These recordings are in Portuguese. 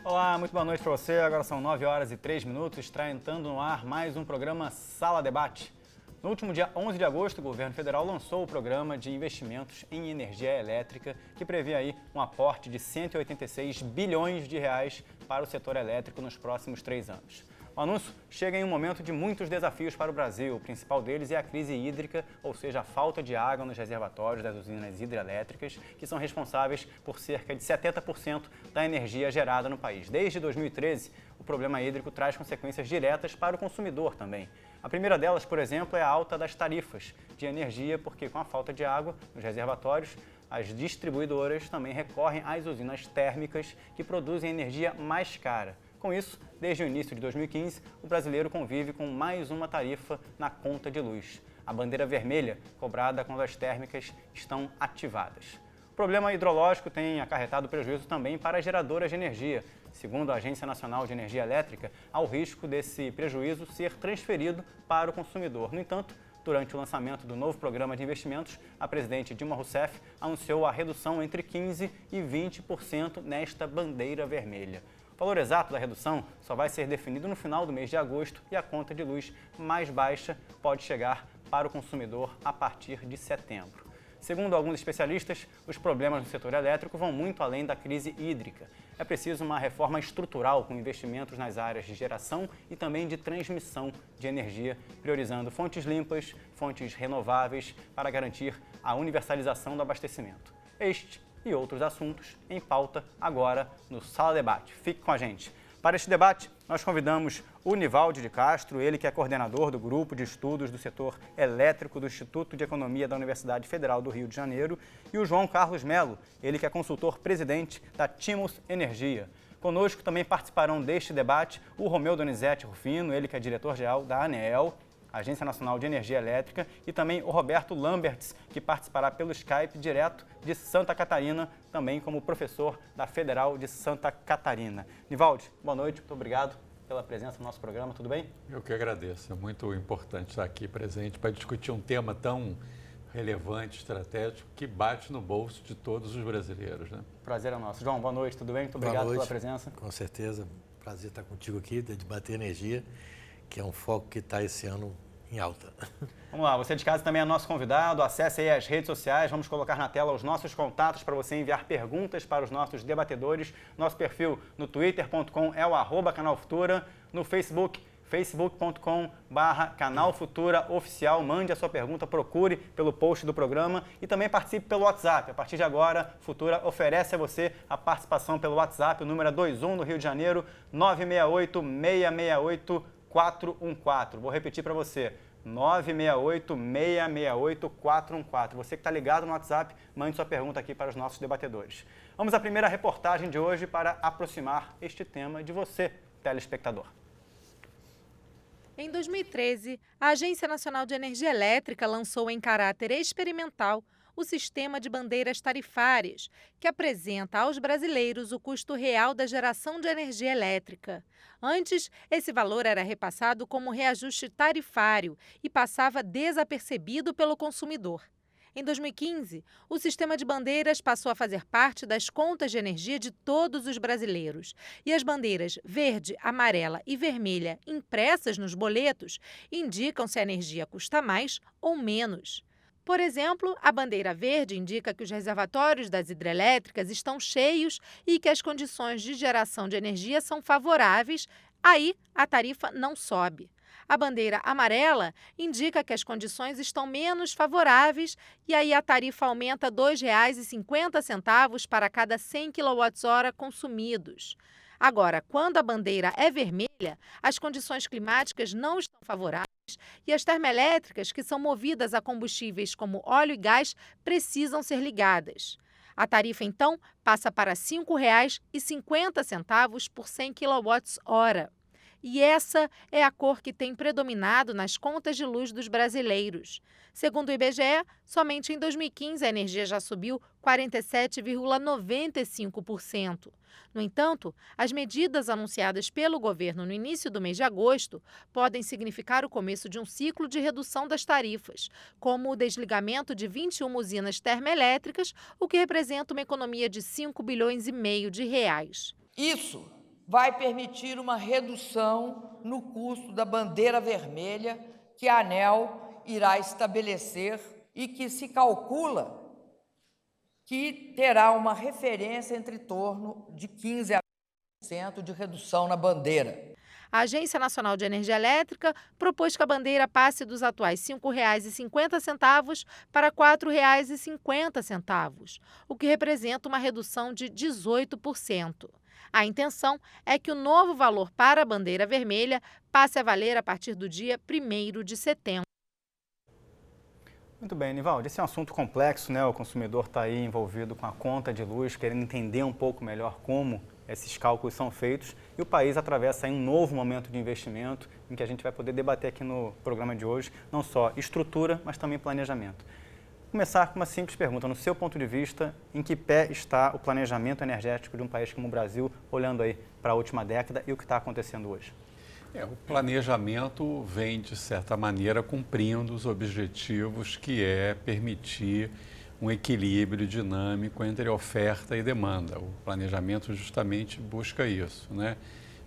Olá, muito boa noite para você. Agora são 9 horas e 3 minutos. Está entrando no ar mais um programa Sala Debate. No último dia 11 de agosto, o governo federal lançou o programa de investimentos em energia elétrica, que prevê aí um aporte de 186 bilhões de reais para o setor elétrico nos próximos 3 anos. O anúncio chega em um momento de muitos desafios para o Brasil. O principal deles é a crise hídrica, ou seja, a falta de água nos reservatórios das usinas hidrelétricas, que são responsáveis por cerca de 70% da energia gerada no país. Desde 2013, o problema hídrico traz consequências diretas para o consumidor também. A primeira delas, por exemplo, é a alta das tarifas de energia, porque com a falta de água nos reservatórios, as distribuidoras também recorrem às usinas térmicas que produzem energia mais cara. Com isso, desde o início de 2015, o brasileiro convive com mais uma tarifa na conta de luz, a bandeira vermelha, cobrada quando as térmicas estão ativadas. O problema hidrológico tem acarretado prejuízo também para as geradoras de energia. Segundo a Agência Nacional de Energia Elétrica, há o risco desse prejuízo ser transferido para o consumidor. No entanto, durante o lançamento do novo programa de investimentos, a presidente Dilma Rousseff anunciou a redução entre 15% e 20% nesta bandeira vermelha. O valor exato da redução só vai ser definido no final do mês de agosto e a conta de luz mais baixa pode chegar para o consumidor a partir de setembro. Segundo alguns especialistas, os problemas no setor elétrico vão muito além da crise hídrica. É preciso uma reforma estrutural com investimentos nas áreas de geração e também de transmissão de energia, priorizando fontes limpas, fontes renováveis para garantir a universalização do abastecimento. Este e outros assuntos em pauta agora no Sala Debate. Fique com a gente. Para este debate, nós convidamos o Nivaldo de Castro, ele que é coordenador do Grupo de Estudos do Setor Elétrico do Instituto de Economia da Universidade Federal do Rio de Janeiro, e o João Carlos Melo, ele que é consultor-presidente da Timos Energia. Conosco também participarão deste debate o Romeu Donizete Rufino, ele que é diretor-geral da ANEEL, Agência Nacional de Energia Elétrica, e também o Roberto Lamberts, que participará pelo Skype direto de Santa Catarina, também como professor da Federal de Santa Catarina. Nivaldo, boa noite, muito obrigado pela presença no nosso programa, tudo bem? Eu que agradeço, é muito importante estar aqui presente para discutir um tema tão relevante, estratégico, que bate no bolso de todos os brasileiros, né? Prazer é nosso. João, boa noite, tudo bem? Muito obrigado pela presença. Com certeza, prazer estar contigo aqui, de debater energia, que é um foco que está esse ano em alta. Vamos lá, você de casa também é nosso convidado, acesse aí as redes sociais, vamos colocar na tela os nossos contatos para você enviar perguntas para os nossos debatedores. Nosso perfil no twitter.com é o @canalfutura, no Facebook, facebook.com/canalfuturaoficial. Mande a sua pergunta, procure pelo post do programa e também participe pelo WhatsApp. A partir de agora, Futura oferece a você a participação pelo WhatsApp, o número é 21 no Rio de Janeiro, 968-668-414. Vou repetir para você, 968-668-414. Você que está ligado no WhatsApp, mande sua pergunta aqui para os nossos debatedores. Vamos à primeira reportagem de hoje para aproximar este tema de você, telespectador. Em 2013, a Agência Nacional de Energia Elétrica lançou em caráter experimental o sistema de bandeiras tarifárias, que apresenta aos brasileiros o custo real da geração de energia elétrica. Antes, esse valor era repassado como reajuste tarifário e passava desapercebido pelo consumidor. Em 2015, o sistema de bandeiras passou a fazer parte das contas de energia de todos os brasileiros. E as bandeiras verde, amarela e vermelha impressas nos boletos indicam se a energia custa mais ou menos. Por exemplo, a bandeira verde indica que os reservatórios das hidrelétricas estão cheios e que as condições de geração de energia são favoráveis, aí a tarifa não sobe. A bandeira amarela indica que as condições estão menos favoráveis e aí a tarifa aumenta R$ 2,50 para cada 100 kWh consumidos. Agora, quando a bandeira é vermelha, as condições climáticas não estão favoráveis e as termoelétricas, que são movidas a combustíveis como óleo e gás, precisam ser ligadas. A tarifa, então, passa para R$ 5,50 por 100 kWh. E essa é a cor que tem predominado nas contas de luz dos brasileiros. Segundo o IBGE, somente em 2015 a energia já subiu 47,95%. No entanto, as medidas anunciadas pelo governo no início do mês de agosto podem significar o começo de um ciclo de redução das tarifas, como o desligamento de 21 usinas termoelétricas, o que representa uma economia de 5,5 bilhões de reais. Isso vai permitir uma redução no custo da bandeira vermelha que a ANEEL irá estabelecer e que se calcula que terá uma referência entre torno de 15% a 20% de redução na bandeira. A Agência Nacional de Energia Elétrica propôs que a bandeira passe dos atuais R$ 5,50 para R$ 4,50, o que representa uma redução de 18%. A intenção é que o novo valor para a bandeira vermelha passe a valer a partir do dia 1º de setembro. Muito bem, Nivaldo, esse é um assunto complexo, né? O consumidor está aí envolvido com a conta de luz, querendo entender um pouco melhor como esses cálculos são feitos, e o país atravessa aí um novo momento de investimento em que a gente vai poder debater aqui no programa de hoje, não só estrutura, mas também planejamento. Vou começar com uma simples pergunta, no seu ponto de vista, em que pé está o planejamento energético de um país como o Brasil, olhando aí para a última década e o que está acontecendo hoje? O planejamento vem, de certa maneira, cumprindo os objetivos que é permitir um equilíbrio dinâmico entre oferta e demanda. O planejamento justamente busca isso, né?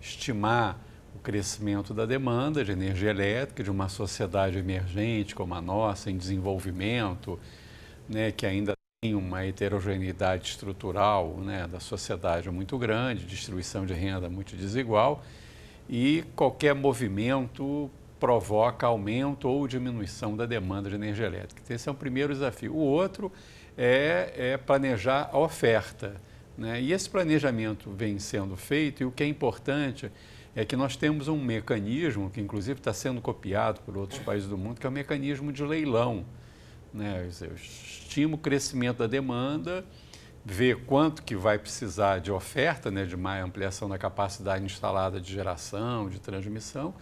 Estimar o crescimento da demanda de energia elétrica de uma sociedade emergente como a nossa, em desenvolvimento, né, que ainda tem uma heterogeneidade estrutural, né, da sociedade muito grande, distribuição de renda muito desigual, e qualquer movimento provoca aumento ou diminuição da demanda de energia elétrica. Esse é o primeiro desafio. O outro é planejar a oferta, né? E esse planejamento vem sendo feito, e o que é importante é que nós temos um mecanismo, que inclusive está sendo copiado por outros países do mundo, que é o mecanismo de leilão, né? Eu estimo o crescimento da demanda, ver quanto que vai precisar de oferta, né, de mais ampliação da capacidade instalada de geração, de transmissão,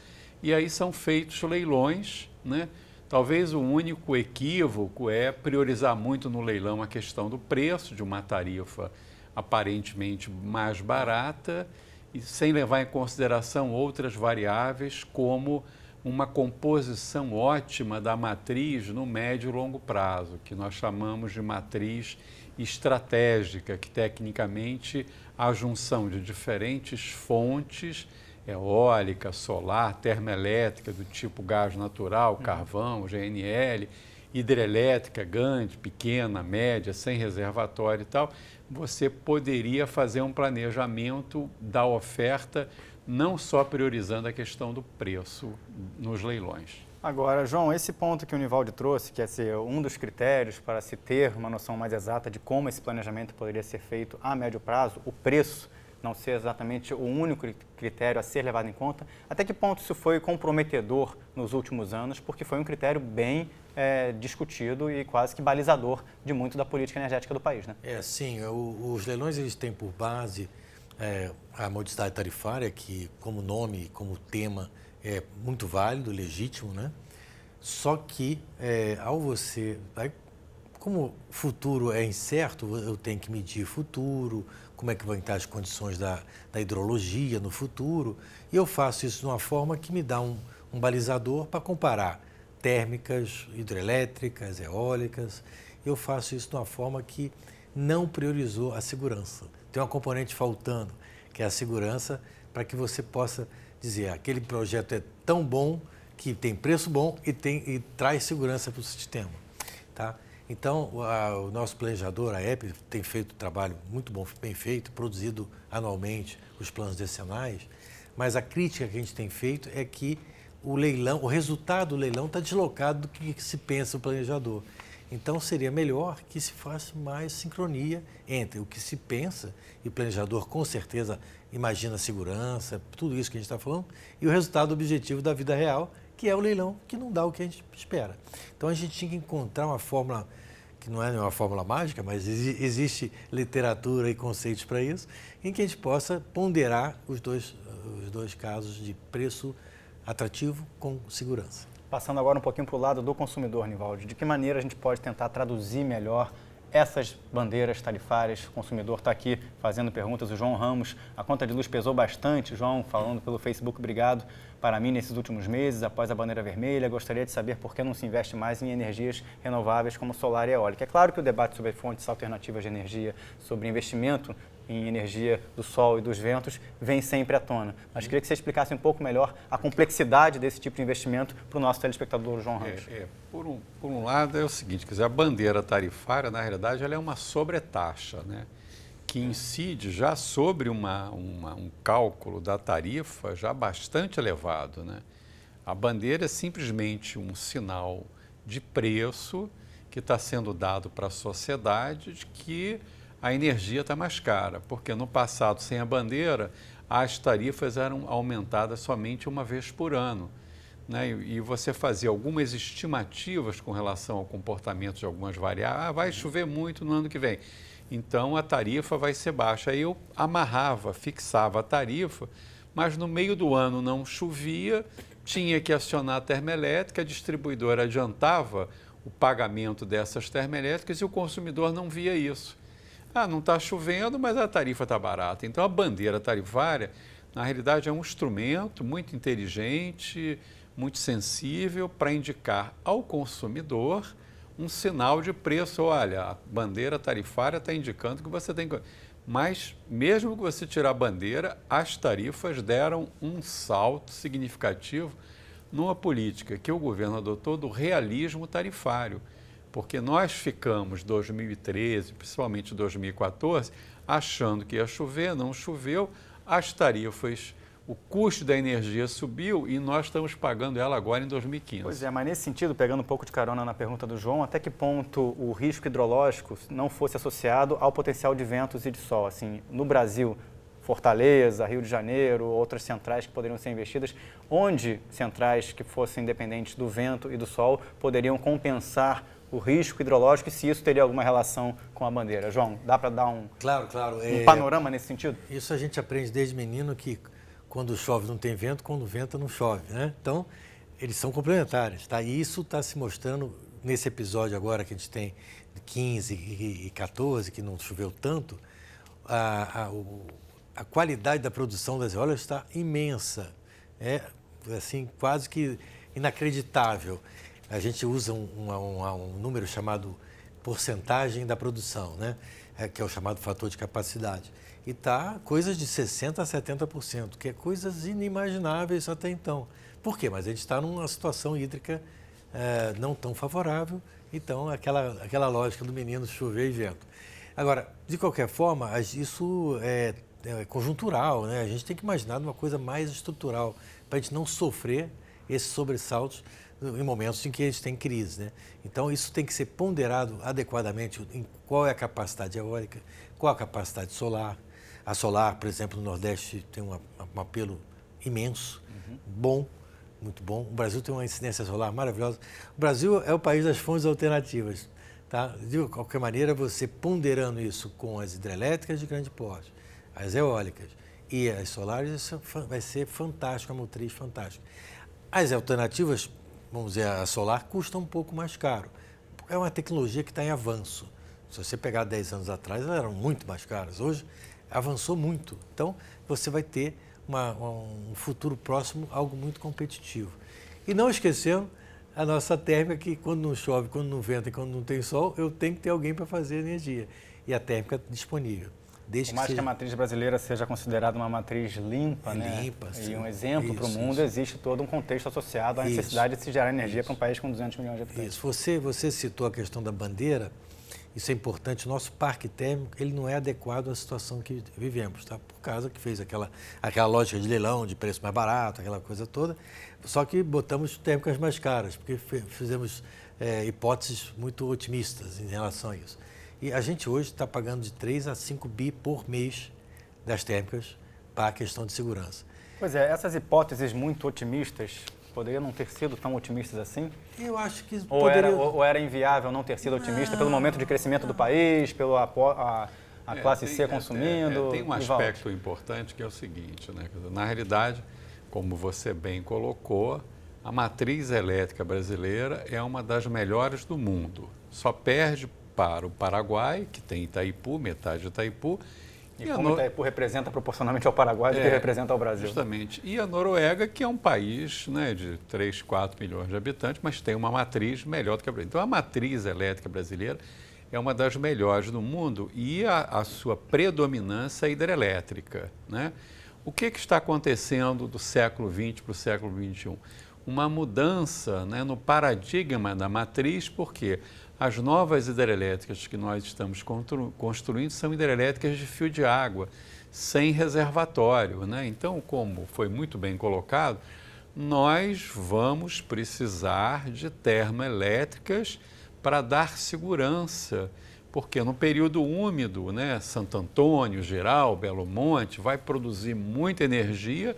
e aí são feitos leilões, né? Talvez o único equívoco é priorizar muito no leilão a questão do preço de uma tarifa aparentemente mais barata e sem levar em consideração outras variáveis como uma composição ótima da matriz no médio e longo prazo, que nós chamamos de matriz estratégica, que tecnicamente a junção de diferentes fontes eólica, solar, termoelétrica do tipo gás natural, carvão, GNL, hidrelétrica grande, pequena, média, sem reservatório e tal, você poderia fazer um planejamento da oferta, não só priorizando a questão do preço nos leilões. Agora, João, esse ponto que o Nivaldo trouxe, que é ser um dos critérios para se ter uma noção mais exata de como esse planejamento poderia ser feito a médio prazo, o preço não ser exatamente o único critério a ser levado em conta, até que ponto isso foi comprometedor nos últimos anos, porque foi um critério bem discutido e quase que balizador de muito da política energética do país, né? Sim, os leilões eles têm por base a modicidade tarifária, que como nome, como tema, é muito válido, legítimo, né? Só que como o futuro é incerto, eu tenho que medir futuro, como é que vão estar as condições da hidrologia no futuro, e eu faço isso de uma forma que me dá um balizador para comparar térmicas, hidrelétricas, eólicas. Eu faço isso de uma forma que não priorizou a segurança. Tem uma componente faltando, que é a segurança, para que você possa dizer aquele projeto é tão bom que tem preço bom e traz segurança para o sistema, tá? Então, o nosso planejador, a EP, tem feito um trabalho muito bom, bem feito, produzido anualmente os planos decenais, mas a crítica que a gente tem feito é que o resultado do leilão está deslocado do que se pensa o planejador. Então, seria melhor que se faça mais sincronia entre o que se pensa, e o planejador com certeza imagina segurança, tudo isso que a gente está falando, e o resultado objetivo da vida real, que é o leilão, que não dá o que a gente espera. Então, a gente tinha que encontrar uma fórmula, que não é uma fórmula mágica, mas existe literatura e conceitos para isso, em que a gente possa ponderar os dois casos de preço atrativo com segurança. Passando agora um pouquinho para o lado do consumidor, Nivaldo, de que maneira a gente pode tentar traduzir melhor essas bandeiras tarifárias? O consumidor está aqui fazendo perguntas, o João Ramos, a conta de luz pesou bastante, João, falando pelo Facebook, obrigado para mim nesses últimos meses, após a bandeira vermelha, gostaria de saber por que não se investe mais em energias renováveis como solar e eólica. É claro que o debate sobre fontes alternativas de energia, sobre investimento em energia do sol e dos ventos vem sempre à tona. Mas queria que você explicasse um pouco melhor a complexidade desse tipo de investimento para o nosso telespectador João Ramos. Por um lado é o seguinte, quer dizer, a bandeira tarifária, na realidade, ela é uma sobretaxa, né? Que incide já sobre um cálculo da tarifa já bastante elevado, né? A bandeira é simplesmente um sinal de preço que está sendo dado para a sociedade de que a energia está mais cara, porque no passado, sem a bandeira, as tarifas eram aumentadas somente uma vez por ano, né? E você fazia algumas estimativas com relação ao comportamento de algumas variáveis. Vai chover muito no ano que vem, então a tarifa vai ser baixa. Aí eu amarrava, fixava a tarifa, mas no meio do ano não chovia, tinha que acionar a termoelétrica, a distribuidora adiantava o pagamento dessas termoelétricas e o consumidor não via isso. Não está chovendo, mas a tarifa está barata. Então, a bandeira tarifária, na realidade, é um instrumento muito inteligente, muito sensível para indicar ao consumidor um sinal de preço. Olha, a bandeira tarifária está indicando que você tem que... Mas, mesmo que você tirar a bandeira, as tarifas deram um salto significativo numa política que o governo adotou do realismo tarifário, porque nós ficamos 2013, principalmente 2014, achando que ia chover, não choveu, as tarifas, o custo da energia subiu e nós estamos pagando ela agora em 2015. Pois é, mas nesse sentido, pegando um pouco de carona na pergunta do João, até que ponto o risco hidrológico não fosse associado ao potencial de ventos e de sol? Assim, no Brasil, Fortaleza, Rio de Janeiro, outras centrais que poderiam ser investidas, onde centrais que fossem dependentes do vento e do sol poderiam compensar o risco hidrológico e se isso teria alguma relação com a bandeira. João, dá para dar um panorama nesse sentido? Isso a gente aprende desde menino que quando chove não tem vento, quando venta não chove, né? Então, eles são complementares, tá? E isso está se mostrando nesse episódio agora que a gente tem 15 e 14, que não choveu tanto, a qualidade da produção das eólicas está imensa, é assim, quase que inacreditável. A gente usa um número chamado porcentagem da produção, né? Que é o chamado fator de capacidade. E está coisas de 60% a 70%, que é coisas inimagináveis até então. Por quê? Mas a gente está numa situação hídrica não tão favorável, então aquela lógica do menino chover e vento. Agora, de qualquer forma, isso é conjuntural, né? A gente tem que imaginar uma coisa mais estrutural, para a gente não sofrer esses sobressaltos em momentos em que a gente tem crise, né? Então, isso tem que ser ponderado adequadamente em qual é a capacidade eólica, qual a capacidade solar. A solar, por exemplo, no Nordeste tem um apelo imenso, bom, muito bom. O Brasil tem uma incidência solar maravilhosa. O Brasil é o país das fontes alternativas, tá? De qualquer maneira, você ponderando isso com as hidrelétricas de grande porte, as eólicas e as solares, isso vai ser fantástico, uma motriz fantástica. As alternativas, vamos dizer, a solar custa um pouco mais caro. É uma tecnologia que está em avanço. Se você pegar 10 anos atrás, elas eram muito mais caras. Hoje, avançou muito. Então, você vai ter um futuro próximo, algo muito competitivo. E não esquecendo a nossa térmica, que quando não chove, quando não venta e quando não tem sol, eu tenho que ter alguém para fazer energia. E a térmica disponível. Por mais que a matriz brasileira seja considerada uma matriz limpa, né? Limpa, sim. E um exemplo para o mundo, existe todo um contexto associado à necessidade de se gerar energia para um país com 200 milhões de habitantes. Isso. Você citou a questão da bandeira, isso é importante. O nosso parque térmico, ele não é adequado à situação que vivemos, tá? Por causa que fez aquela lógica de leilão, de preço mais barato, aquela coisa toda. Só que botamos térmicas mais caras, porque fizemos hipóteses muito otimistas em relação a isso. E a gente hoje está pagando de 3 a 5 bi por mês das térmicas para a questão de segurança. Pois é, essas hipóteses muito otimistas poderiam não ter sido tão otimistas assim? Eu acho que ou era inviável não ter sido otimista pelo momento de crescimento do país, pela classe C consumindo? Tem um aspecto importante que é o seguinte, né? Na realidade, como você bem colocou, a matriz elétrica brasileira é uma das melhores do mundo. Só perde para o Paraguai, que tem Itaipu, metade de Itaipu. E como Itaipu representa proporcionalmente ao Paraguai do que representa ao Brasil. Justamente. E a Noruega, que é um país, né, de 3, 4 milhões de habitantes, mas tem uma matriz melhor do que a brasileira. Então, a matriz elétrica brasileira é uma das melhores do mundo e a sua predominância é hidrelétrica, né? O que está acontecendo do século XX para o século XXI? Uma mudança, né, no paradigma da matriz, porque as novas hidrelétricas que nós estamos construindo são hidrelétricas de fio de água, sem reservatório, né? Então, como foi muito bem colocado, nós vamos precisar de termoelétricas para dar segurança, porque no período úmido, né, Santo Antônio, Geral, Belo Monte, vai produzir muita energia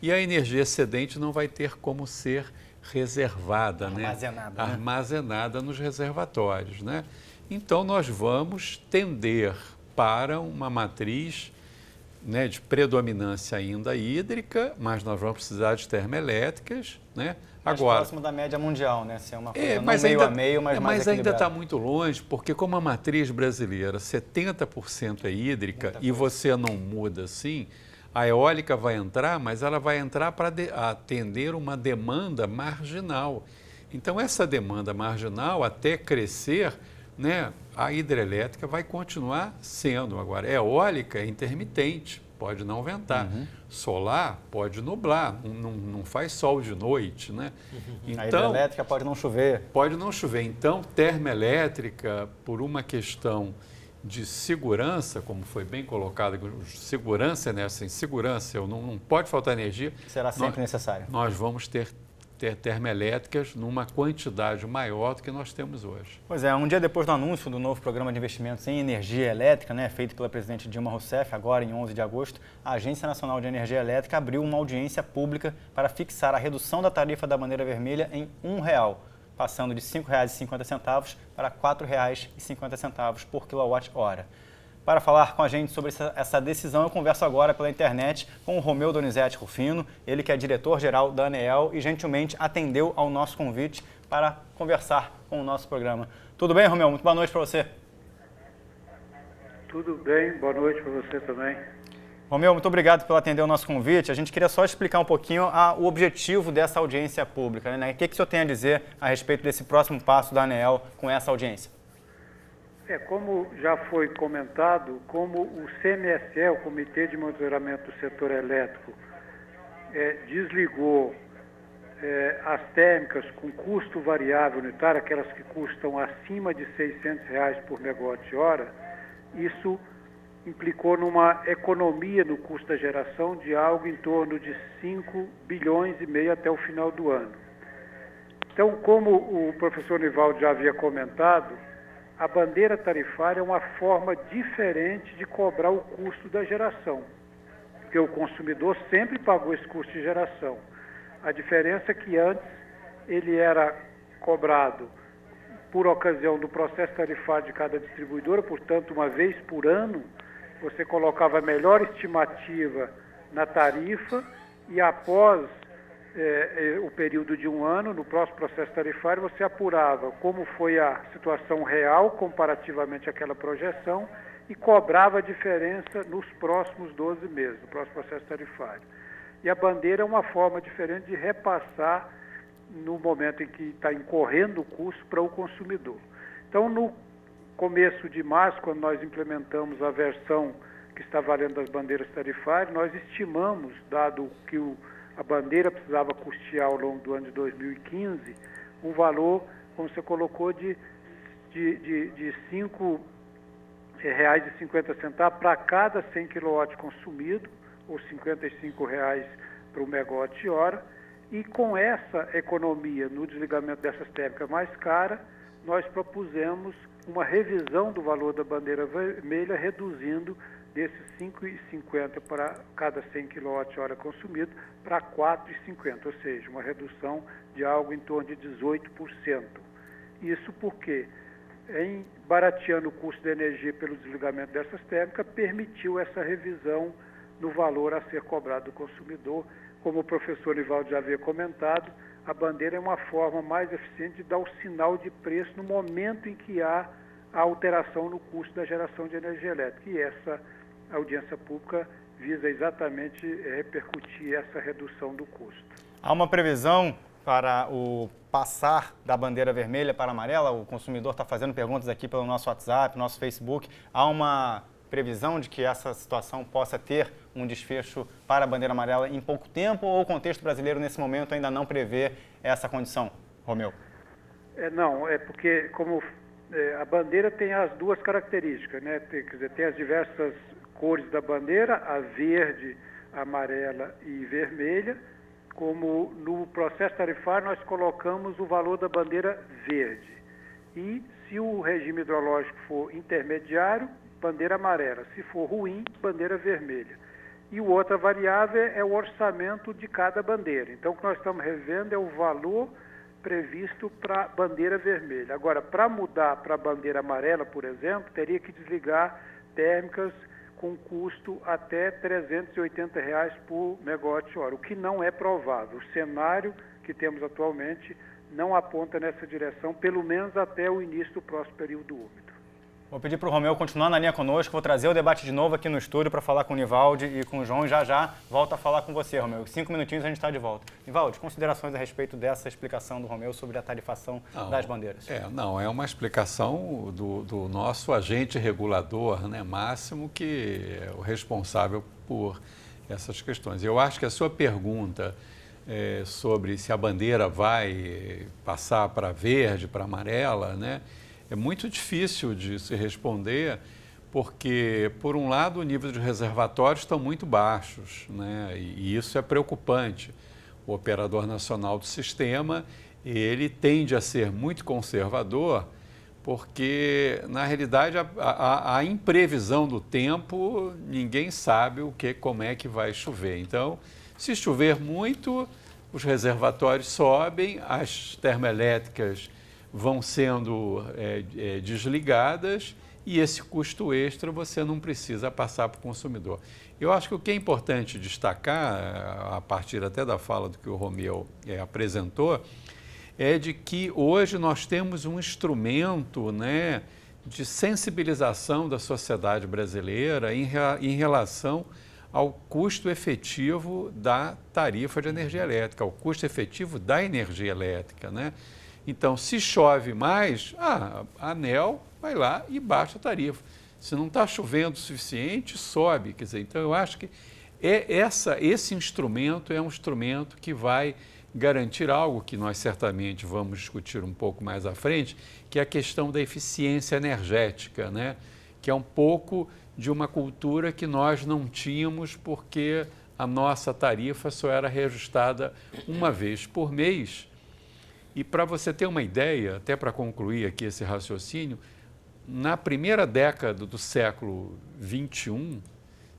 e a energia excedente não vai ter como ser reservada, armazenada, né? Armazenada nos reservatórios, né? Então, nós vamos tender para uma matriz, né, de predominância ainda hídrica, mas nós vamos precisar de termoelétricas, né? Mais agora próximo da média mundial, né? Ser uma coisa mas não meio ainda, a meio, mas mais ainda está equilibrada. muito longe, porque como a matriz brasileira 70% é hídrica e você não muda assim, a eólica vai entrar, mas ela vai entrar para atender uma demanda marginal. Então, essa demanda marginal, até crescer, né, a hidrelétrica vai continuar sendo. Agora, eólica é intermitente, pode não ventar. Solar pode nublar, não faz sol de noite, né? A hidrelétrica pode não chover. Pode não chover. Então, termoelétrica, por uma questão de segurança, como foi bem colocado, segurança, né? Sem segurança, não pode faltar energia. Será sempre necessário. Nós vamos ter termoelétricas numa quantidade maior do que nós temos hoje. Pois é, um dia depois do anúncio do novo programa de investimentos em energia elétrica, né, feito pela presidente Dilma Rousseff, agora em 11 de agosto, a Agência Nacional de Energia Elétrica abriu uma audiência pública para fixar a redução da tarifa da bandeira vermelha em R$1, passando de R$ 5,50 para R$ 4,50 por quilowatt-hora. Para falar com a gente sobre essa decisão, eu converso agora pela internet com o Romeu Donizete Rufino, ele que é diretor-geral da ANEEL e gentilmente atendeu ao nosso convite para conversar com o nosso programa. Tudo bem, Romeu? Muito boa noite para você. Tudo bem, boa noite para você também. Romeu, muito obrigado por atender o nosso convite. A gente queria só explicar um pouquinho o objetivo dessa audiência pública, né? O que o senhor tem a dizer a respeito desse próximo passo da ANEEL com essa audiência? Como já foi comentado, como o CMSE, o Comitê de Monitoramento do Setor Elétrico, desligou as térmicas com custo variável unitário, aquelas que custam acima de R$600 por megawatt-hora, isso implicou numa economia no custo da geração de algo em torno de 5,5 bilhões até o final do ano. Então, como o professor Nivaldo já havia comentado, a bandeira tarifária é uma forma diferente de cobrar o custo da geração, porque o consumidor sempre pagou esse custo de geração. A diferença é que antes ele era cobrado por ocasião do processo tarifário de cada distribuidora, portanto, uma vez por ano, você colocava a melhor estimativa na tarifa e após o período de um ano, no próximo processo tarifário, você apurava como foi a situação real comparativamente àquela projeção e cobrava a diferença nos próximos 12 meses, no próximo processo tarifário. E a bandeira é uma forma diferente de repassar no momento em que está incorrendo o custo para o consumidor. Então, no começo de março, quando nós implementamos a versão que está valendo das bandeiras tarifárias, nós estimamos, dado que a bandeira precisava custear ao longo do ano de 2015, um valor, como você colocou, de R$ 5,50 para cada 100 kW consumido, ou R$ 55 para o megawatt-hora, e com essa economia no desligamento dessas térmicas mais caras, nós propusemos uma revisão do valor da bandeira vermelha, reduzindo desses 5,50 para cada 100 kWh consumido para 4,50, ou seja, uma redução de algo em torno de 18%. Isso porque, em barateando o custo da energia pelo desligamento dessas térmicas, permitiu essa revisão no valor a ser cobrado do consumidor. Como o professor Nivaldo já havia comentado, a bandeira é uma forma mais eficiente de dar o sinal de preço no momento em que há a alteração no custo da geração de energia elétrica. E essa audiência pública visa exatamente repercutir essa redução do custo. Há uma previsão para o passar da bandeira vermelha para a amarela? O consumidor está fazendo perguntas aqui pelo nosso WhatsApp, nosso Facebook. Há uma previsão de que essa situação possa ter um desfecho para a bandeira amarela em pouco tempo, ou o contexto brasileiro nesse momento ainda não prevê essa condição? Romeu. Não, é porque como a bandeira tem as duas características, né? Tem as diversas cores da bandeira, a verde, amarela e vermelha. Como no processo tarifário nós colocamos o valor da bandeira verde. E se o regime hidrológico for intermediário, bandeira amarela. Se for ruim, bandeira vermelha. E outra variável é o orçamento de cada bandeira. Então o que nós estamos revendo é o valor previsto para a bandeira vermelha. Agora, para mudar para a bandeira amarela, por exemplo, teria que desligar térmicas com custo até R$ 380 por megawatt-hora, o que não é provável. O cenário que temos atualmente não aponta nessa direção, pelo menos até o início do próximo período úmido. Vou pedir para o Romeu continuar na linha conosco, vou trazer o debate de novo aqui no estúdio para falar com o Nivaldi e com o João, e já volto a falar com você, Romeu. 5 minutinhos a gente está de volta. Nivaldi, considerações a respeito dessa explicação do Romeu sobre a tarifação das bandeiras? É uma explicação do nosso agente regulador, né, máximo, que é o responsável por essas questões. Eu acho que a sua pergunta sobre se a bandeira vai passar para verde, para amarela, né, é muito difícil de se responder, porque, por um lado, o nível de reservatórios estão muito baixos, né? E isso é preocupante. O operador nacional do sistema, ele tende a ser muito conservador, porque, na realidade, a imprevisão do tempo, ninguém sabe como é que vai chover. Então, se chover muito, os reservatórios sobem, as termoelétricas vão sendo desligadas e esse custo extra você não precisa passar para o consumidor. Eu acho que o que é importante destacar, a partir até da fala do que o Romeu apresentou, é de que hoje nós temos um instrumento, né, de sensibilização da sociedade brasileira em relação ao custo efetivo da tarifa de energia elétrica, ao custo efetivo da energia elétrica, né? Então, se chove mais, a ANEEL vai lá e baixa a tarifa. Se não está chovendo o suficiente, sobe. Quer dizer, então, eu acho que esse instrumento é um instrumento que vai garantir algo que nós certamente vamos discutir um pouco mais à frente, que é a questão da eficiência energética, né? Que é um pouco de uma cultura que nós não tínhamos, porque a nossa tarifa só era reajustada uma vez por mês. E para você ter uma ideia, até para concluir aqui esse raciocínio, na primeira década do século XXI,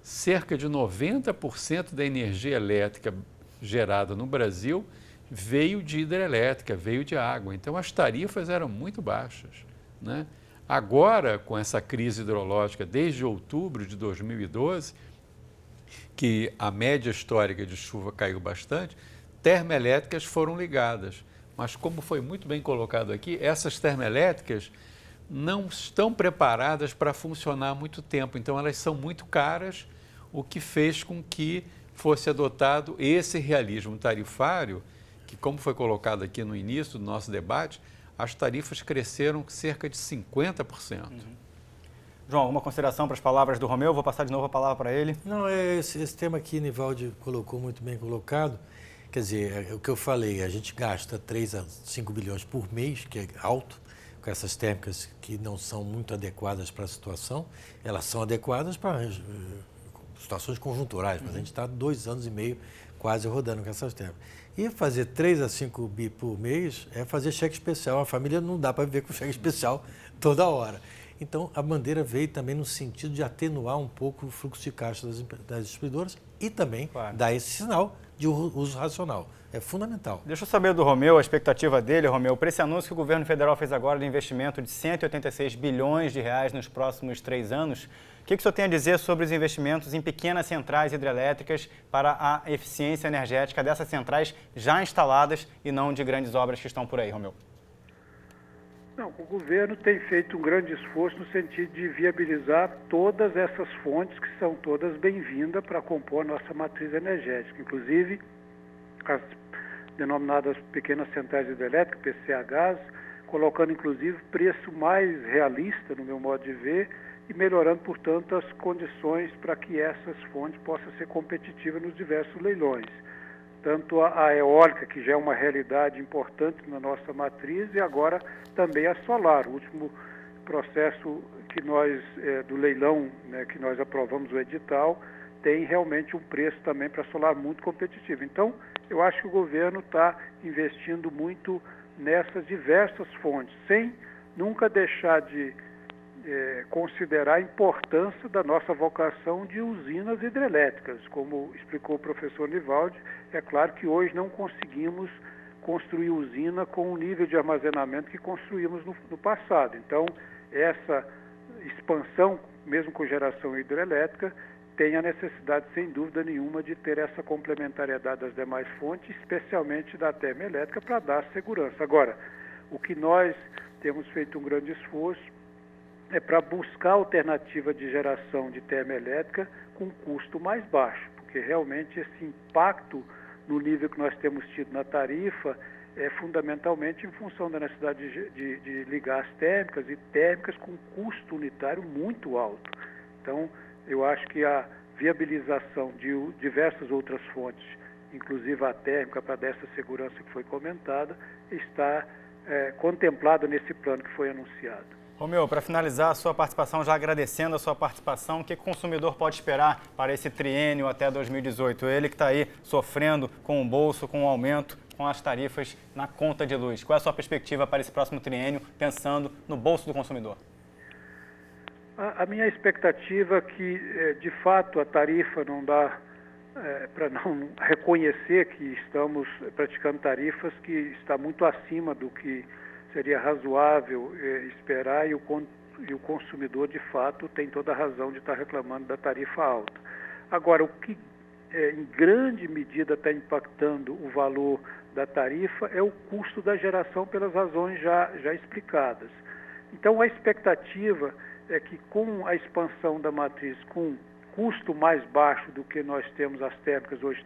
cerca de 90% da energia elétrica gerada no Brasil veio de hidrelétrica, veio de água. Então, as tarifas eram muito baixas, né? Agora, com essa crise hidrológica, desde outubro de 2012, que a média histórica de chuva caiu bastante, termoelétricas foram ligadas. Mas, como foi muito bem colocado aqui, essas termoelétricas não estão preparadas para funcionar há muito tempo. Então, elas são muito caras, o que fez com que fosse adotado esse realismo tarifário, que, como foi colocado aqui no início do nosso debate, as tarifas cresceram cerca de 50%. João, alguma consideração para as palavras do Romeu? Vou passar de novo a palavra para ele. Não, esse tema aqui, Nivaldi colocou muito bem colocado. Quer dizer, o que eu falei, a gente gasta 3 a 5 bilhões por mês, que é alto, com essas térmicas que não são muito adequadas para a situação. Elas são adequadas para situações conjunturais, mas a gente está 2 anos e meio quase rodando com essas térmicas. E fazer 3 a 5 bi por mês é fazer cheque especial. A família não dá para viver com cheque especial toda hora. Então, a bandeira veio também no sentido de atenuar um pouco o fluxo de caixa das distribuidoras e também dar esse sinal de uso racional. É fundamental. Deixa eu saber do Romeu, a expectativa dele, Romeu, para esse anúncio que o governo federal fez agora de investimento de 186 bilhões de reais nos próximos 3 anos. O que o senhor tem a dizer sobre os investimentos em pequenas centrais hidrelétricas para a eficiência energética dessas centrais já instaladas e não de grandes obras que estão por aí, Romeu? Não, o governo tem feito um grande esforço no sentido de viabilizar todas essas fontes que são todas bem-vindas para compor a nossa matriz energética. Inclusive, as denominadas pequenas centrais hidrelétricas, PCHs, colocando inclusive preço mais realista, no meu modo de ver, e melhorando, portanto, as condições para que essas fontes possam ser competitivas nos diversos leilões. Tanto a eólica, que já é uma realidade importante na nossa matriz, e agora também a solar. O último processo que nós, do leilão, né, que nós aprovamos o edital, tem realmente um preço também para solar muito competitivo. Então, eu acho que o governo está investindo muito nessas diversas fontes, sem nunca deixar de considerar a importância da nossa vocação de usinas hidrelétricas. Como explicou o professor Nivaldi, é claro que hoje não conseguimos construir usina com o nível de armazenamento que construímos no passado. Então, essa expansão, mesmo com geração hidrelétrica, tem a necessidade, sem dúvida nenhuma, de ter essa complementariedade das demais fontes, especialmente da termoelétrica, para dar segurança. Agora, o que nós temos feito um grande esforço é para buscar alternativa de geração de termoelétrica com custo mais baixo, porque realmente esse impacto no nível que nós temos tido na tarifa é fundamentalmente em função da necessidade de ligar as térmicas, e térmicas com custo unitário muito alto. Então, eu acho que a viabilização de diversas outras fontes, inclusive a térmica, para dessa segurança que foi comentada, está contemplada nesse plano que foi anunciado. Romeu, para finalizar a sua participação, já agradecendo a sua participação, o que o consumidor pode esperar para esse triênio até 2018? Ele que está aí sofrendo com o bolso, com o aumento, com as tarifas na conta de luz. Qual é a sua perspectiva para esse próximo triênio, pensando no bolso do consumidor? A minha expectativa é que, de fato, a tarifa não dá para não reconhecer que estamos praticando tarifas que está muito acima do que seria razoável esperar, e o consumidor, de fato, tem toda a razão de estar reclamando da tarifa alta. Agora, o que em grande medida está impactando o valor da tarifa é o custo da geração, pelas razões já explicadas. Então, a expectativa é que, com a expansão da matriz, com custo mais baixo do que nós temos, as térmicas hoje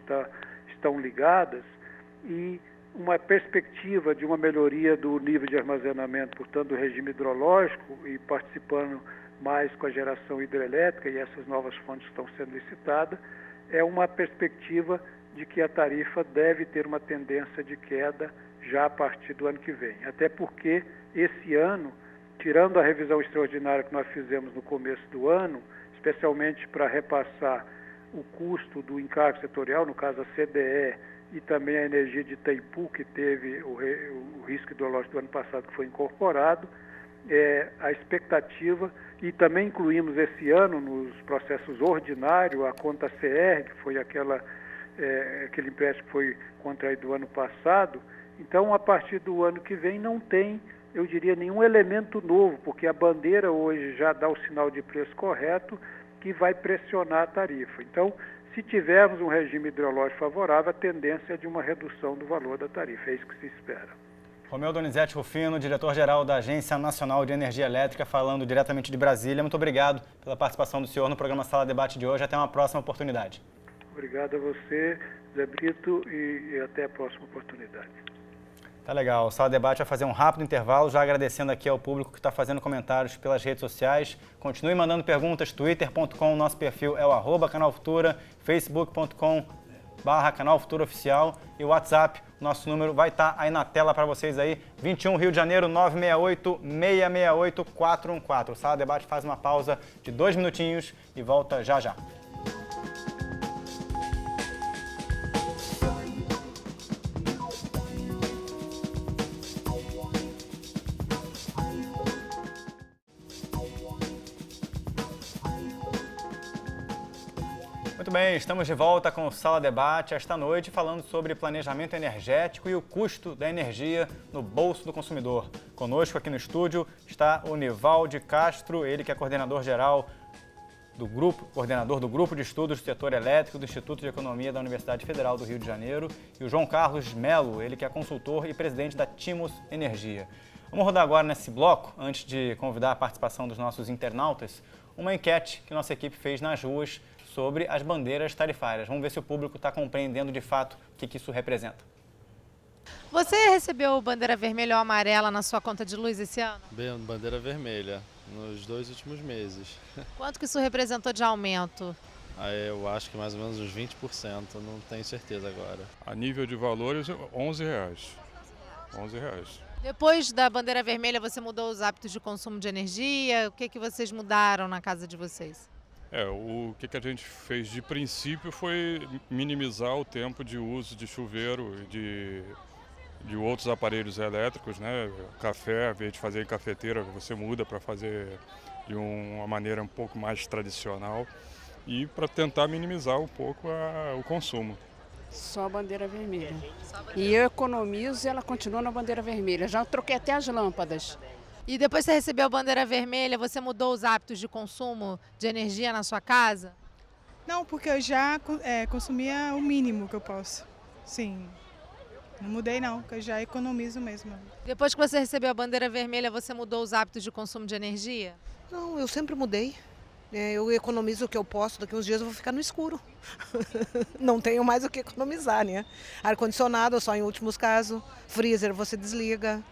estão ligadas, e uma perspectiva de uma melhoria do nível de armazenamento, portanto, do regime hidrológico, e participando mais com a geração hidrelétrica, e essas novas fontes estão sendo licitadas, é uma perspectiva de que a tarifa deve ter uma tendência de queda já a partir do ano que vem. Até porque esse ano, tirando a revisão extraordinária que nós fizemos no começo do ano, especialmente para repassar o custo do encargo setorial, no caso a CDE, e também a energia de Itaipu, que teve o risco hidrológico do ano passado, que foi incorporado, a expectativa, e também incluímos esse ano nos processos ordinários a conta CR, que foi aquele empréstimo que foi contraído do ano passado. Então, a partir do ano que vem, não tem, eu diria, nenhum elemento novo, porque a bandeira hoje já dá o sinal de preço correto, que vai pressionar a tarifa. Então, se tivermos um regime hidrológico favorável, a tendência é de uma redução do valor da tarifa. É isso que se espera. Romeu Donizete Rufino, diretor-geral da Agência Nacional de Energia Elétrica, falando diretamente de Brasília. Muito obrigado pela participação do senhor no programa Sala Debate de hoje. Até uma próxima oportunidade. Obrigado a você, Zé Brito, e até a próxima oportunidade. Tá legal. O Sala Debate vai fazer um rápido intervalo, já agradecendo aqui ao público que está fazendo comentários pelas redes sociais. Continue mandando perguntas, twitter.com, nosso perfil é o @canalfutura, facebook.com/Canal Futura Oficial, e o WhatsApp, nosso número vai estar aí na tela para vocês aí, 21 Rio de Janeiro, 968-668-414. O Sala Debate faz uma pausa de 2 minutinhos e volta já já. Muito bem, estamos de volta com o Sala Debate esta noite, falando sobre planejamento energético e o custo da energia no bolso do consumidor. Conosco aqui no estúdio está o Nivaldi Castro, ele que é coordenador do Grupo de Estudos do Setor Elétrico do Instituto de Economia da Universidade Federal do Rio de Janeiro, e o João Carlos Melo, ele que é consultor e presidente da Timos Energia. Vamos rodar agora nesse bloco, antes de convidar a participação dos nossos internautas, uma enquete que nossa equipe fez nas ruas sobre as bandeiras tarifárias. Vamos ver se o público está compreendendo de fato o que isso representa. Você recebeu bandeira vermelha ou amarela na sua conta de luz esse ano? Bem, bandeira vermelha, nos 2 últimos meses. Quanto que isso representou de aumento? Aí eu acho que mais ou menos uns 20%, não tenho certeza agora. A nível de valores, R$11. R$11. Depois da bandeira vermelha, você mudou os hábitos de consumo de energia? O que vocês mudaram na casa de vocês? O que a gente fez de princípio foi minimizar o tempo de uso de chuveiro e de outros aparelhos elétricos, né? Café, ao invés de fazer em cafeteira, você muda para fazer de uma maneira um pouco mais tradicional e para tentar minimizar um pouco o consumo. Só a bandeira vermelha. E eu economizo e ela continua na bandeira vermelha. Já troquei até as lâmpadas. E depois que você recebeu a bandeira vermelha, você mudou os hábitos de consumo de energia na sua casa? Não, porque eu já consumia o mínimo que eu posso. Sim, não mudei não, porque eu já economizo mesmo. Depois que você recebeu a bandeira vermelha, você mudou os hábitos de consumo de energia? Não, eu sempre mudei. Eu economizo o que eu posso, daqui uns dias eu vou ficar no escuro. Não tenho mais o que economizar, né? Ar-condicionado só em últimos casos, freezer você desliga,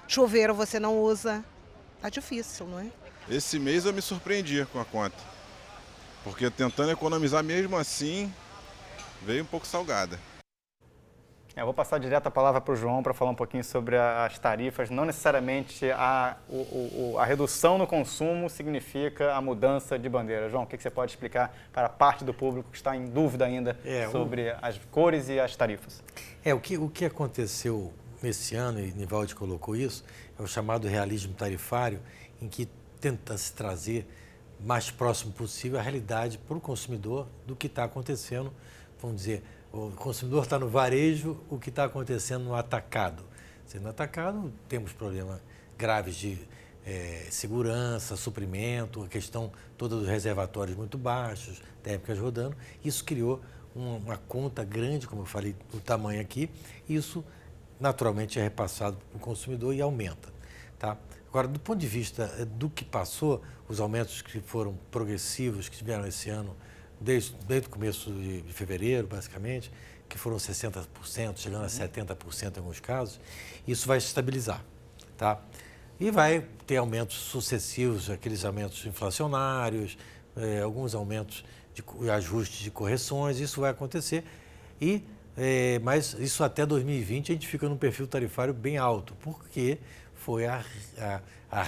chuveiro você não usa. Tá difícil, não é? Esse mês eu me surpreendi com a conta, porque tentando economizar mesmo assim, veio um pouco salgada. Eu vou passar direto a palavra para o João para falar um pouquinho sobre as tarifas. Não necessariamente a redução no consumo significa a mudança de bandeira. João, o que você pode explicar para a parte do público que está em dúvida ainda sobre as cores e as tarifas? O que aconteceu nesse ano, e Nivaldi colocou isso, é o chamado realismo tarifário, em que tenta se trazer mais próximo possível a realidade para o consumidor do que está acontecendo, vamos dizer, o consumidor está no varejo, o que está acontecendo no atacado. No atacado temos problemas graves de segurança, suprimento, a questão toda dos reservatórios muito baixos, térmicas rodando. Isso criou uma conta grande, como eu falei, do tamanho aqui. Isso naturalmente é repassado para o consumidor e aumenta. Tá? Agora, do ponto de vista do que passou, os aumentos que foram progressivos, que tiveram esse ano, desde o começo de fevereiro, basicamente, que foram 60%, chegando a 70% em alguns casos, isso vai se estabilizar, tá? E vai ter aumentos sucessivos, aqueles aumentos inflacionários, alguns aumentos de ajustes de correções, isso vai acontecer, mas isso até 2020 a gente fica num perfil tarifário bem alto, porque foi a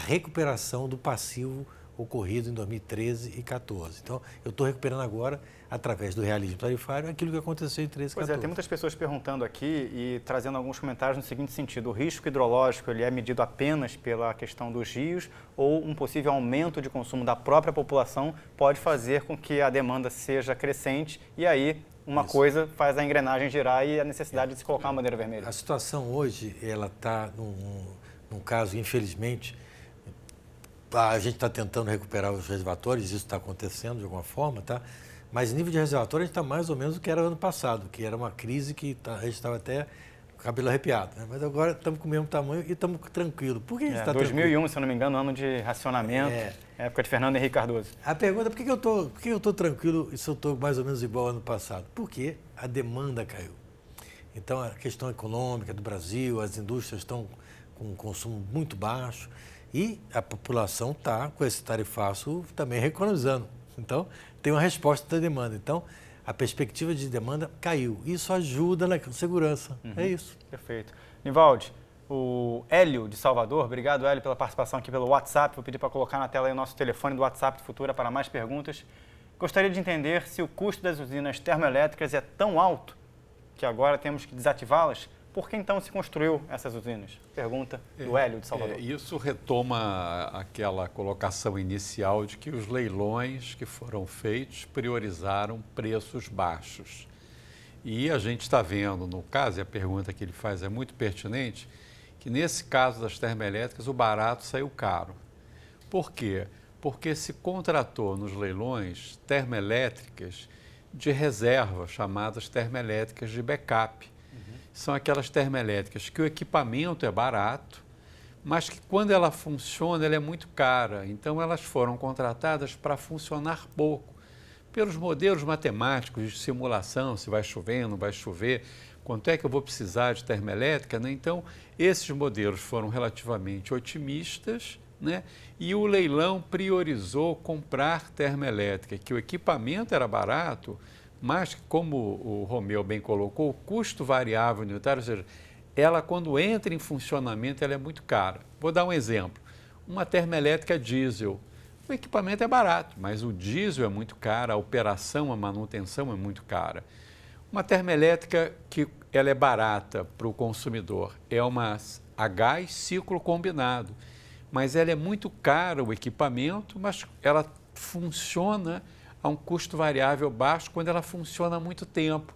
recuperação do passivo ocorrido em 2013 e 2014. Então, eu estou recuperando agora, através do realismo tarifário, aquilo que aconteceu em 2013 e 2014. Tem muitas pessoas perguntando aqui e trazendo alguns comentários no seguinte sentido: o risco hidrológico ele é medido apenas pela questão dos rios ou um possível aumento de consumo da própria população pode fazer com que a demanda seja crescente e aí uma coisa faz a engrenagem girar e a necessidade de se colocar uma bandeira vermelha? A situação hoje, ela está num caso, infelizmente, a gente está tentando recuperar os reservatórios, isso está acontecendo de alguma forma, tá? Mas nível de reservatório a gente está mais ou menos o que era ano passado, que era uma crise que a gente estava até com o cabelo arrepiado, né? Mas agora estamos com o mesmo tamanho e estamos tranquilos. Por que a gente está 2001, tranquilo? se eu não me engano, ano de racionamento, época de Fernando Henrique Cardoso. A pergunta é por que eu estou tranquilo e se eu estou mais ou menos igual ao ano passado? Porque a demanda caiu. Então, a questão econômica do Brasil, as indústrias estão com um consumo muito baixo, e a população está, com esse tarifaço, também economizando. Então, tem uma resposta da demanda. Então, a perspectiva de demanda caiu. Isso ajuda na segurança. É isso. Perfeito. Nivaldi, o Hélio de Salvador, obrigado, Hélio, pela participação aqui pelo WhatsApp. Vou pedir para colocar na tela aí o nosso telefone do WhatsApp do Futura para mais perguntas. Gostaria de entender se o custo das usinas termoelétricas é tão alto que agora temos que desativá-las. Por que então se construiu essas usinas? Pergunta do Hélio de Salvador. Isso retoma aquela colocação inicial de que os leilões que foram feitos priorizaram preços baixos. E a gente está vendo, no caso, e a pergunta que ele faz é muito pertinente, que nesse caso das termoelétricas o barato saiu caro. Por quê? Porque se contratou nos leilões termoelétricas de reserva, chamadas termoelétricas de backup. São aquelas termoelétricas que o equipamento é barato, mas que quando ela funciona, ela é muito cara. Então, elas foram contratadas para funcionar pouco. Pelos modelos matemáticos de simulação, se vai chover, não vai chover, quanto é que eu vou precisar de termoelétrica, né? Então, esses modelos foram relativamente otimistas, né? E o leilão priorizou comprar termoelétrica, que o equipamento era barato, mas como o Romeu bem colocou, o custo variável unitário, ou seja, ela quando entra em funcionamento, ela é muito cara. Vou dar um exemplo. Uma termoelétrica diesel. O equipamento é barato, mas o diesel é muito caro, a operação, a manutenção é muito cara. Uma termoelétrica que ela é barata para o consumidor é uma a gás ciclo combinado, mas ela é muito cara o equipamento, mas ela funciona a um custo variável baixo quando ela funciona há muito tempo.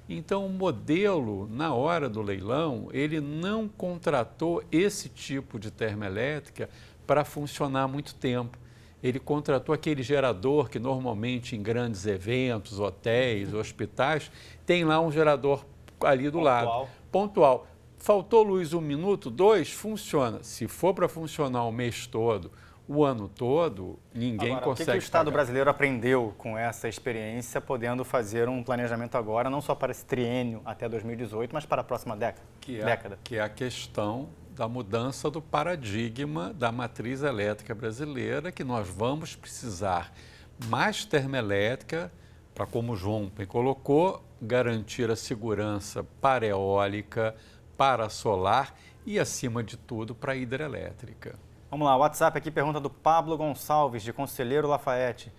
Então, o modelo, na hora do leilão, ele não contratou esse tipo de termoelétrica para funcionar há muito tempo. Ele contratou aquele gerador que normalmente em grandes eventos, hotéis, hospitais, tem lá um gerador ali do lado. Pontual. Faltou luz 1 minuto, 2, funciona. Se for para funcionar o mês todo, o ano todo, ninguém agora, consegue. O que o Estado brasileiro aprendeu com essa experiência, podendo fazer um planejamento agora, não só para esse triênio até 2018, mas para a próxima década? Que é a questão da mudança do paradigma da matriz elétrica brasileira, que nós vamos precisar mais termoelétrica para, como o João bem colocou, garantir a segurança para a eólica, para a solar e, acima de tudo, para a hidrelétrica. Vamos lá, o WhatsApp aqui pergunta do Pablo Gonçalves, de Conselheiro Lafayette.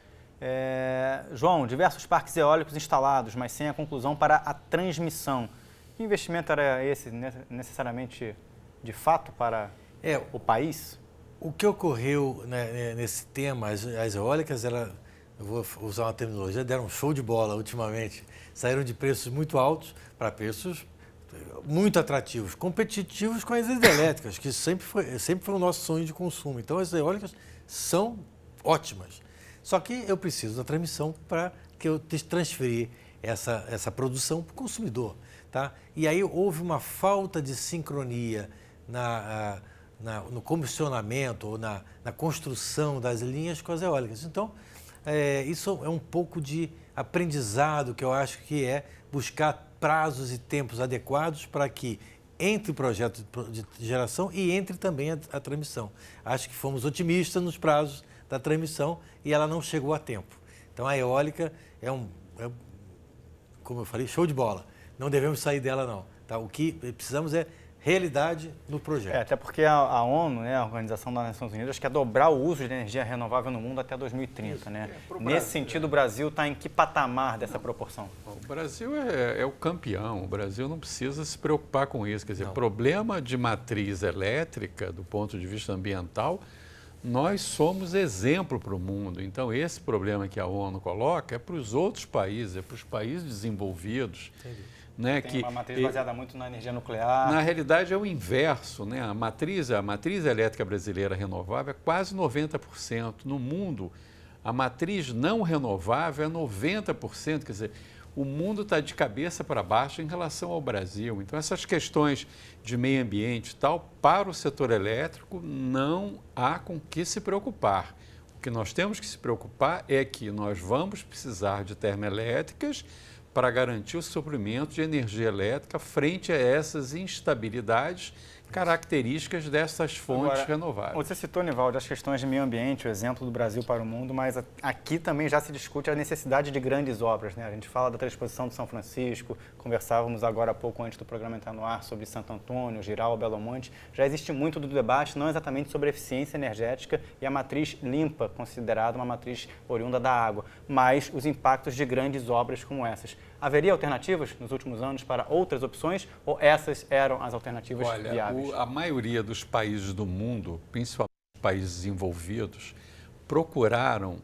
João, diversos parques eólicos instalados, mas sem a conclusão para a transmissão. Que investimento era esse, necessariamente, de fato, para o país? O que ocorreu, né, nesse tema, as eólicas, eu vou usar uma terminologia, deram um show de bola ultimamente. Saíram de preços muito altos para preços muito atrativos, competitivos com as hidrelétricas, que sempre foi o nosso sonho de consumo. Então, as eólicas são ótimas. Só que eu preciso da transmissão para que eu transferir essa produção para o consumidor. Tá? E aí houve uma falta de sincronia no comissionamento ou na construção das linhas com as eólicas. Então, isso é um pouco de aprendizado que eu acho que é buscar prazos e tempos adequados para que entre o projeto de geração e entre também a transmissão. Acho que fomos otimistas nos prazos da transmissão e ela não chegou a tempo. Então, a eólica como eu falei, show de bola. Não devemos sair dela, não. Tá? O que precisamos é realidade no projeto. Até porque a ONU, né, a Organização das Nações Unidas, quer dobrar o uso de energia renovável no mundo até 2030. Né? Nesse sentido, o Brasil está em que patamar dessa proporção? O Brasil é o campeão. O Brasil não precisa se preocupar com isso. Quer dizer, problema de matriz elétrica, do ponto de vista ambiental, nós somos exemplo para o mundo. Então, esse problema que a ONU coloca é para os outros países, é para os países desenvolvidos. Entendi. Né, tem uma matriz baseada muito na energia nuclear. Na realidade é o inverso, né? A matriz elétrica brasileira renovável é quase 90%. No mundo, a matriz não renovável é 90%. Quer dizer, o mundo está de cabeça para baixo em relação ao Brasil. Então, essas questões de meio ambiente e tal, para o setor elétrico, não há com que se preocupar. O que nós temos que se preocupar é que nós vamos precisar de termoelétricas para garantir o suprimento de energia elétrica frente a essas instabilidades características dessas fontes renováveis. Você citou, Nivaldo, as questões de meio ambiente, o exemplo do Brasil para o mundo, mas aqui também já se discute a necessidade de grandes obras. Né? A gente fala da transposição de São Francisco, conversávamos agora há pouco antes do programa entrar no ar sobre Santo Antônio, Giral, Belo Monte. Já existe muito do debate, não exatamente sobre eficiência energética e a matriz limpa, considerada uma matriz oriunda da água, mas os impactos de grandes obras como essas. Haveria alternativas nos últimos anos para outras opções ou essas eram as alternativas viáveis? A maioria dos países do mundo, principalmente os países desenvolvidos, procuraram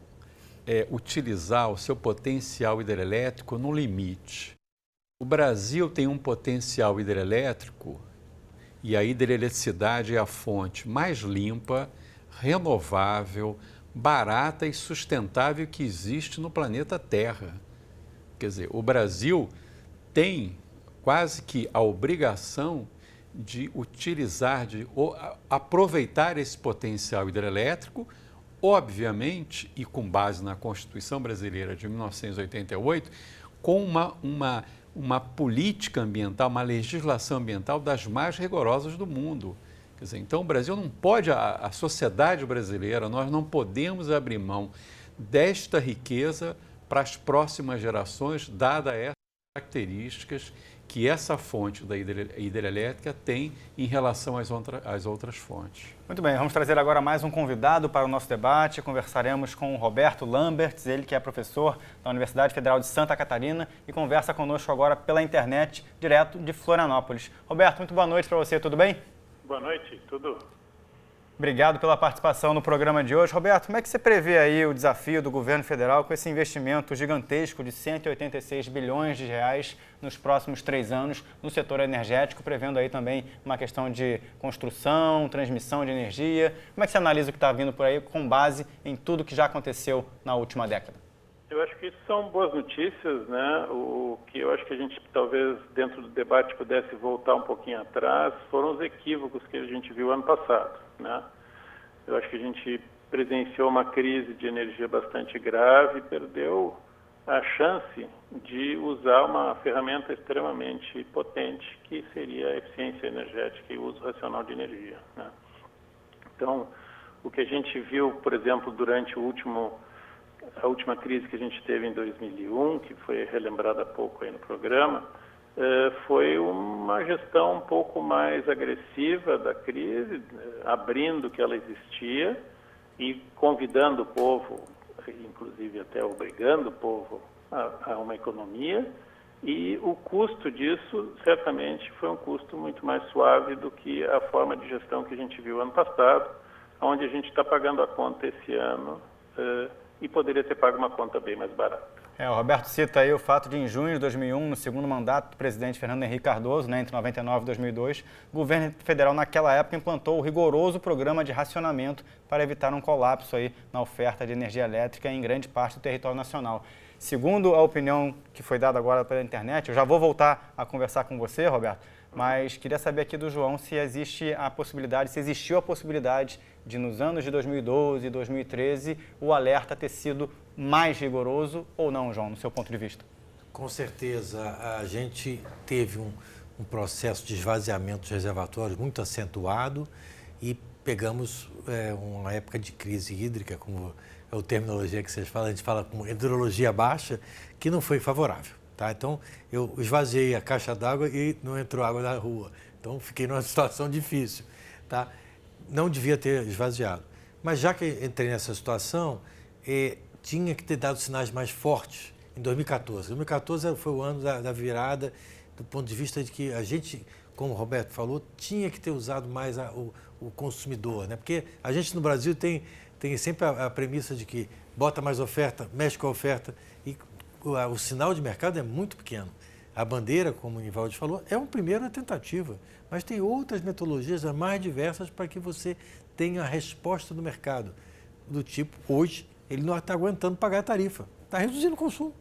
utilizar o seu potencial hidrelétrico no limite. O Brasil tem um potencial hidrelétrico e a hidroeletricidade é a fonte mais limpa, renovável, barata e sustentável que existe no planeta Terra. Quer dizer, o Brasil tem quase que a obrigação de utilizar, de aproveitar esse potencial hidrelétrico, obviamente, e com base na Constituição Brasileira de 1988, com uma política ambiental, uma legislação ambiental das mais rigorosas do mundo. Quer dizer, então o Brasil não pode, a sociedade brasileira, nós não podemos abrir mão desta riqueza para as próximas gerações, dada essas características que essa fonte da hidrelétrica tem em relação às outras fontes. Muito bem, vamos trazer agora mais um convidado para o nosso debate. Conversaremos com o Roberto Lambertz, ele que é professor da Universidade Federal de Santa Catarina e conversa conosco agora pela internet, direto de Florianópolis. Roberto, muito boa noite para você, tudo bem? Boa noite, tudo. Obrigado pela participação no programa de hoje. Roberto, como é que você prevê aí o desafio do governo federal com esse investimento gigantesco de 186 bilhões de reais nos próximos 3 anos no setor energético, prevendo aí também uma questão de construção, transmissão de energia? Como é que você analisa o que está vindo por aí com base em tudo que já aconteceu na última década? Eu acho que isso são boas notícias, né? O que eu acho que a gente talvez dentro do debate pudesse voltar um pouquinho atrás foram os equívocos que a gente viu ano passado, né? Eu acho que a gente presenciou uma crise de energia bastante grave e perdeu a chance de usar uma ferramenta extremamente potente que seria a eficiência energética e o uso racional de energia, né? Então, o que a gente viu, por exemplo, durante a última crise que a gente teve em 2001, que foi relembrada há pouco aí no programa, foi uma gestão um pouco mais agressiva da crise, abrindo que ela existia e convidando o povo, inclusive até obrigando o povo a uma economia, e o custo disso certamente foi um custo muito mais suave do que a forma de gestão que a gente viu ano passado, onde a gente está pagando a conta esse ano e poderia ter pago uma conta bem mais barata. O Roberto cita aí o fato de, em junho de 2001, no segundo mandato do presidente Fernando Henrique Cardoso, né, entre 99 e 2002, o governo federal, naquela época, implantou o rigoroso programa de racionamento para evitar um colapso aí na oferta de energia elétrica em grande parte do território nacional. Segundo a opinião que foi dada agora pela internet, eu já vou voltar a conversar com você, Roberto, mas queria saber aqui do João se existiu a possibilidade de, nos anos de 2012 e 2013, o alerta ter sido mais rigoroso ou não, João, no seu ponto de vista? Com certeza, a gente teve um processo de esvaziamento dos reservatórios muito acentuado e pegamos uma época de crise hídrica, como é a terminologia que vocês falam, a gente fala com hidrologia baixa, que não foi favorável. Tá? Então, eu esvaziei a caixa d'água e não entrou água na rua. Então, fiquei numa situação difícil. Tá? Não devia ter esvaziado. Mas já que entrei nessa situação, tinha que ter dado sinais mais fortes em 2014. 2014 foi o ano da virada, do ponto de vista de que a gente, como o Roberto falou, tinha que ter usado mais o consumidor. Né? Porque a gente no Brasil tem sempre a premissa de que bota mais oferta, mexe com a oferta e o sinal de mercado é muito pequeno. A bandeira, como o Nivaldo falou, é uma primeira tentativa, mas tem outras metodologias mais diversas para que você tenha a resposta do mercado. Do tipo, hoje, ele não está aguentando pagar a tarifa, está reduzindo o consumo,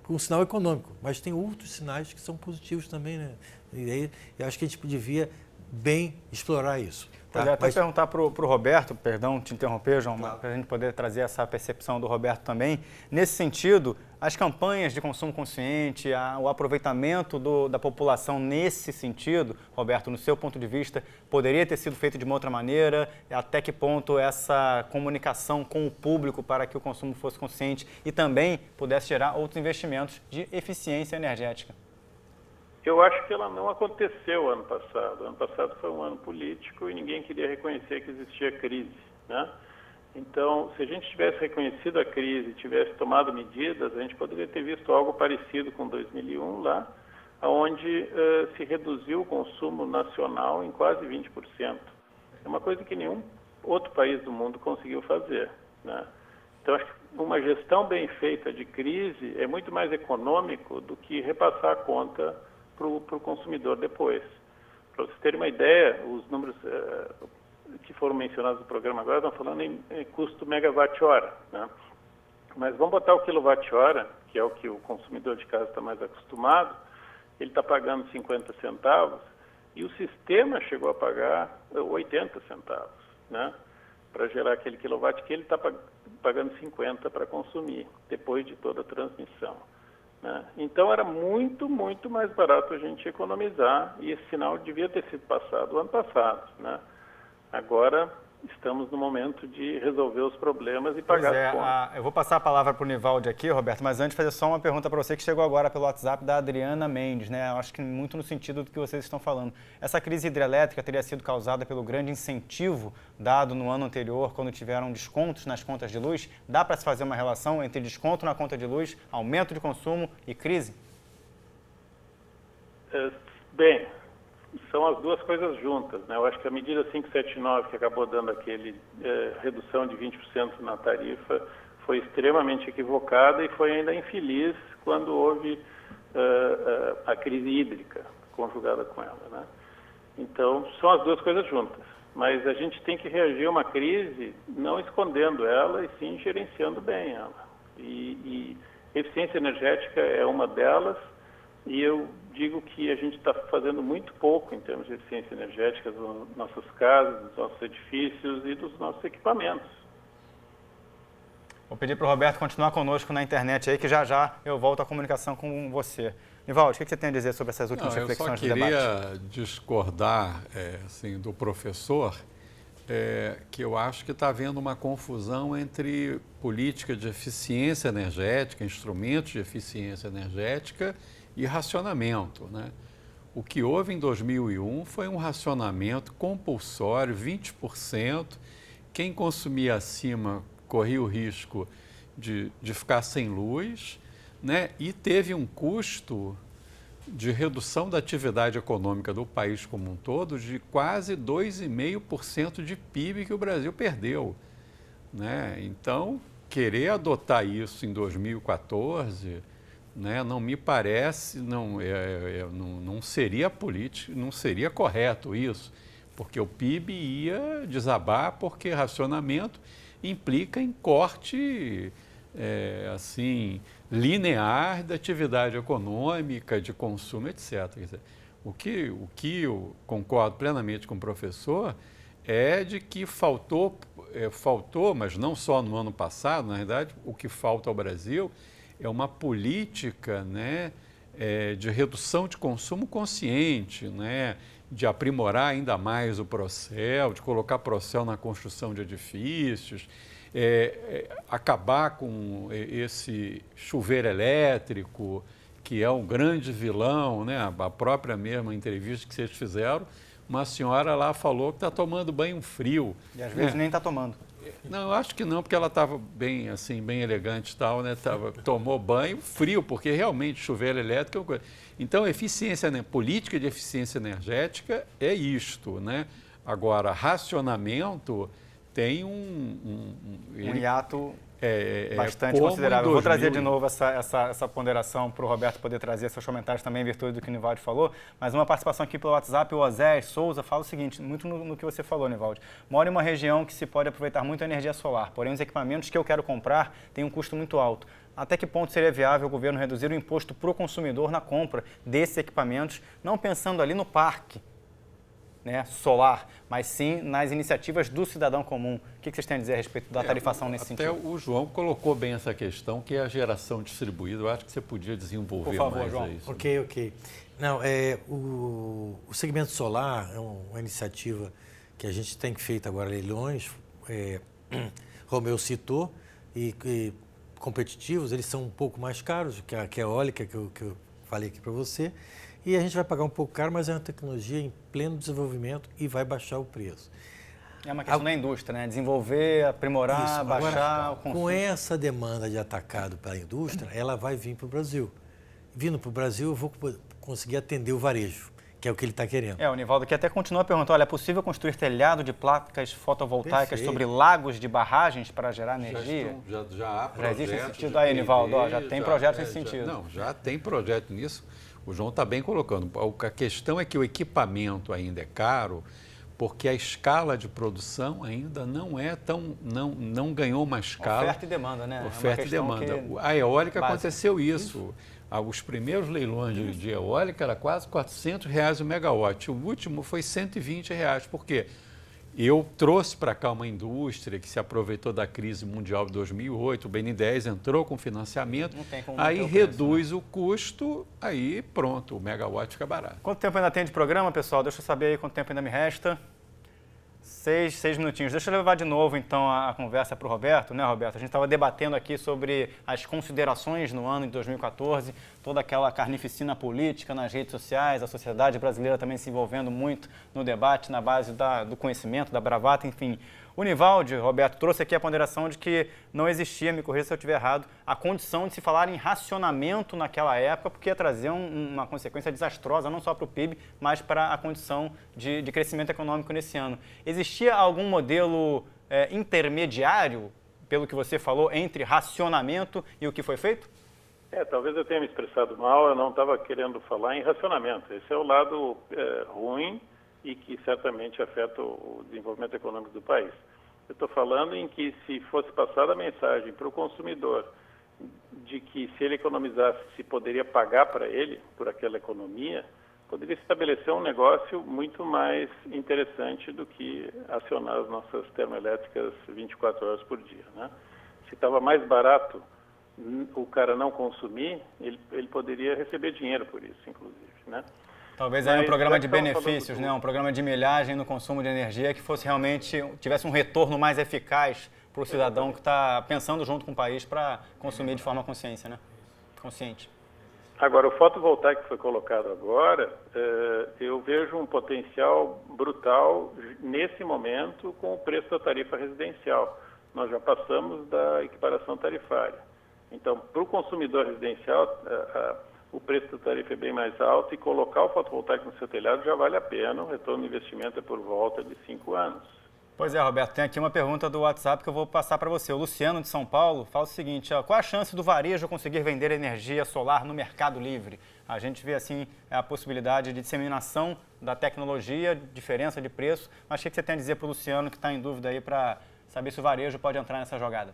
com um sinal econômico, mas tem outros sinais que são positivos também, né? E aí, eu acho que a gente devia bem explorar isso. Tá? Podia até perguntar para o Roberto, perdão te interromper, João, claro, para a gente poder trazer essa percepção do Roberto também. Nesse sentido, as campanhas de consumo consciente, o aproveitamento da população nesse sentido, Roberto, no seu ponto de vista, poderia ter sido feito de uma outra maneira? Até que ponto essa comunicação com o público para que o consumo fosse consciente e também pudesse gerar outros investimentos de eficiência energética? Eu acho que ela não aconteceu ano passado. Ano passado foi um ano político e ninguém queria reconhecer que existia crise, né? Então, se a gente tivesse reconhecido a crise, tivesse tomado medidas, a gente poderia ter visto algo parecido com 2001 lá, onde se reduziu o consumo nacional em quase 20%. É uma coisa que nenhum outro país do mundo conseguiu fazer, né? Então, acho que uma gestão bem feita de crise é muito mais econômico do que repassar a conta para o consumidor depois. Para vocês terem uma ideia, os números que foram mencionados no programa agora estão falando em custo megawatt-hora, né? Mas vamos botar o quilowatt-hora, que é o que o consumidor de casa está mais acostumado, ele está pagando 50 centavos e o sistema chegou a pagar 80 centavos, né? Para gerar aquele quilowatt que ele está pagando 50 para consumir, depois de toda a transmissão. né? Então era muito, muito mais barato a gente economizar, e esse sinal devia ter sido passado o ano passado, né? Agora estamos no momento de resolver os problemas e pagar as contas. Eu vou passar a palavra para o Nivaldi aqui, Roberto, mas antes fazer só uma pergunta para você que chegou agora pelo WhatsApp da Adriana Mendes, né? Eu acho que muito no sentido do que vocês estão falando. Essa crise hidrelétrica teria sido causada pelo grande incentivo dado no ano anterior, quando tiveram descontos nas contas de luz? Dá para se fazer uma relação entre desconto na conta de luz, aumento de consumo e crise? Bem, são as duas coisas juntas, né? Eu acho que a medida 579, que acabou dando aquele redução de 20% na tarifa, foi extremamente equivocada e foi ainda infeliz quando houve a crise hídrica conjugada com ela, né? Então, são as duas coisas juntas. Mas a gente tem que reagir a uma crise não escondendo ela e sim gerenciando bem ela. E eficiência energética é uma delas, e eu digo que a gente está fazendo muito pouco em termos de eficiência energética nas nossas casas, nos nossos edifícios e dos nossos equipamentos. Vou pedir para o Roberto continuar conosco na internet aí, que já eu volto à comunicação com você. Nivaldi, o que você tem a dizer sobre essas últimas reflexões do debate? Eu só queria discordar assim, do professor, que eu acho que está havendo uma confusão entre política de eficiência energética, instrumentos de eficiência energética e racionamento, né? O que houve em 2001 foi um racionamento compulsório, 20%. Quem consumia acima corria o risco de ficar sem luz, né? E teve um custo de redução da atividade econômica do país como um todo de quase 2,5% de PIB que o Brasil perdeu, né? Então, querer adotar isso em 2014... né, não me parece, não seria político, não seria correto isso, porque o PIB ia desabar, porque racionamento implica em corte assim, linear da atividade econômica, de consumo, etc. Quer dizer, o que eu concordo plenamente com o professor é de que faltou, mas não só no ano passado, na verdade, o que falta ao Brasil é uma política, né, de redução de consumo consciente, né, de aprimorar ainda mais o Procel, de colocar Procel na construção de edifícios, acabar com esse chuveiro elétrico, que é um grande vilão, né? A própria mesma entrevista que vocês fizeram, uma senhora lá falou que está tomando banho frio. E às vezes nem está tomando. Não, eu acho que não, porque ela estava bem, assim, bem elegante e tal, né? Tomou banho frio, porque realmente chuveiro elétrico é uma coisa. Então, eficiência, né? Política de eficiência energética é isto, né? Agora, racionamento tem um hiato bastante considerável. Vou trazer de novo essa ponderação para o Roberto poder trazer seus comentários também em virtude do que o Nivaldi falou, mas uma participação aqui pelo WhatsApp, o Osés Souza fala o seguinte, muito no que você falou, Nivaldi. Moro em uma região que se pode aproveitar muito a energia solar, porém os equipamentos que eu quero comprar têm um custo muito alto. Até que ponto seria viável o governo reduzir o imposto para o consumidor na compra desses equipamentos, não pensando ali no parque, né, solar, mas sim nas iniciativas do cidadão comum? O que vocês têm a dizer a respeito da tarifação nesse sentido? Até o João colocou bem essa questão, que é a geração distribuída. Eu acho que você podia desenvolver mais João. isso. Ok. Não, o segmento solar é uma iniciativa que a gente tem feito agora leilões, Romeu citou, e competitivos, eles são um pouco mais caros que a eólica que eu falei aqui para você, e a gente vai pagar um pouco caro, mas é uma tecnologia em pleno desenvolvimento e vai baixar o preço. É uma questão da indústria, né? Desenvolver, aprimorar, isso, baixar agora, o consumo. Com essa demanda de atacado para a indústria, ela vai vir para o Brasil. Vindo para o Brasil, eu vou conseguir atender o varejo, que é o que ele está querendo. O Nivaldo que até continua perguntando, olha, é possível construir telhado de placas fotovoltaicas sobre lagos de barragens para gerar energia? Já há projetos. Existe esse sentido aí, Nivaldo, já tem projetos nesse sentido. Não, já tem projeto nisso. O João está bem colocando. A questão é que o equipamento ainda é caro, porque a escala de produção ainda não ganhou uma escala. Oferta e demanda, né? Oferta e demanda. A eólica aconteceu isso. Os primeiros leilões de eólica era quase R$400 o megawatt. O último foi R$120. Por quê? Eu trouxe para cá uma indústria que se aproveitou da crise mundial de 2008, o BNDES entrou com financiamento, aí reduz o custo, aí pronto, o megawatt fica barato. Quanto tempo ainda tem de programa, pessoal? Deixa eu saber aí quanto tempo ainda me resta. 6 minutinhos. Deixa eu levar de novo, então, a conversa para o Roberto, né, Roberto? A gente estava debatendo aqui sobre as considerações no ano de 2014, toda aquela carnificina política nas redes sociais, a sociedade brasileira também se envolvendo muito no debate, na base do conhecimento, da bravata, enfim. O Nivaldi, Roberto, trouxe aqui a ponderação de que não existia, me corrija se eu estiver errado, a condição de se falar em racionamento naquela época, porque ia trazer uma consequência desastrosa, não só para o PIB, mas para a condição de crescimento econômico nesse ano. Existia algum modelo intermediário, pelo que você falou, entre racionamento e o que foi feito? Talvez eu tenha me expressado mal, eu não estava querendo falar em racionamento. Esse é o lado ruim e que certamente afeta o desenvolvimento econômico do país. Eu estou falando em que se fosse passada a mensagem para o consumidor de que se ele economizasse, se poderia pagar para ele por aquela economia, poderia estabelecer um negócio muito mais interessante do que acionar as nossas termoelétricas 24 horas por dia, né? Se estava mais barato o cara não consumir, ele poderia receber dinheiro por isso, inclusive, né? Talvez aí um programa de benefícios, né? Um programa de milhagem no consumo de energia que fosse realmente, tivesse um retorno mais eficaz para o cidadão que está pensando junto com o país para consumir de forma consciente. Agora, o fotovoltaico que foi colocado agora, eu vejo um potencial brutal nesse momento com o preço da tarifa residencial. Nós já passamos da equiparação tarifária. Então, para o consumidor residencial, o preço da tarifa é bem mais alto e colocar o fotovoltaico no seu telhado já vale a pena. O retorno do investimento é por volta de 5 anos. Pois é, Roberto, tem aqui uma pergunta do WhatsApp que eu vou passar para você. O Luciano, de São Paulo, fala o seguinte: qual a chance do varejo conseguir vender energia solar no mercado livre? A gente vê, assim, a possibilidade de disseminação da tecnologia, diferença de preço, mas o que você tem a dizer para o Luciano que está em dúvida aí para saber se o varejo pode entrar nessa jogada?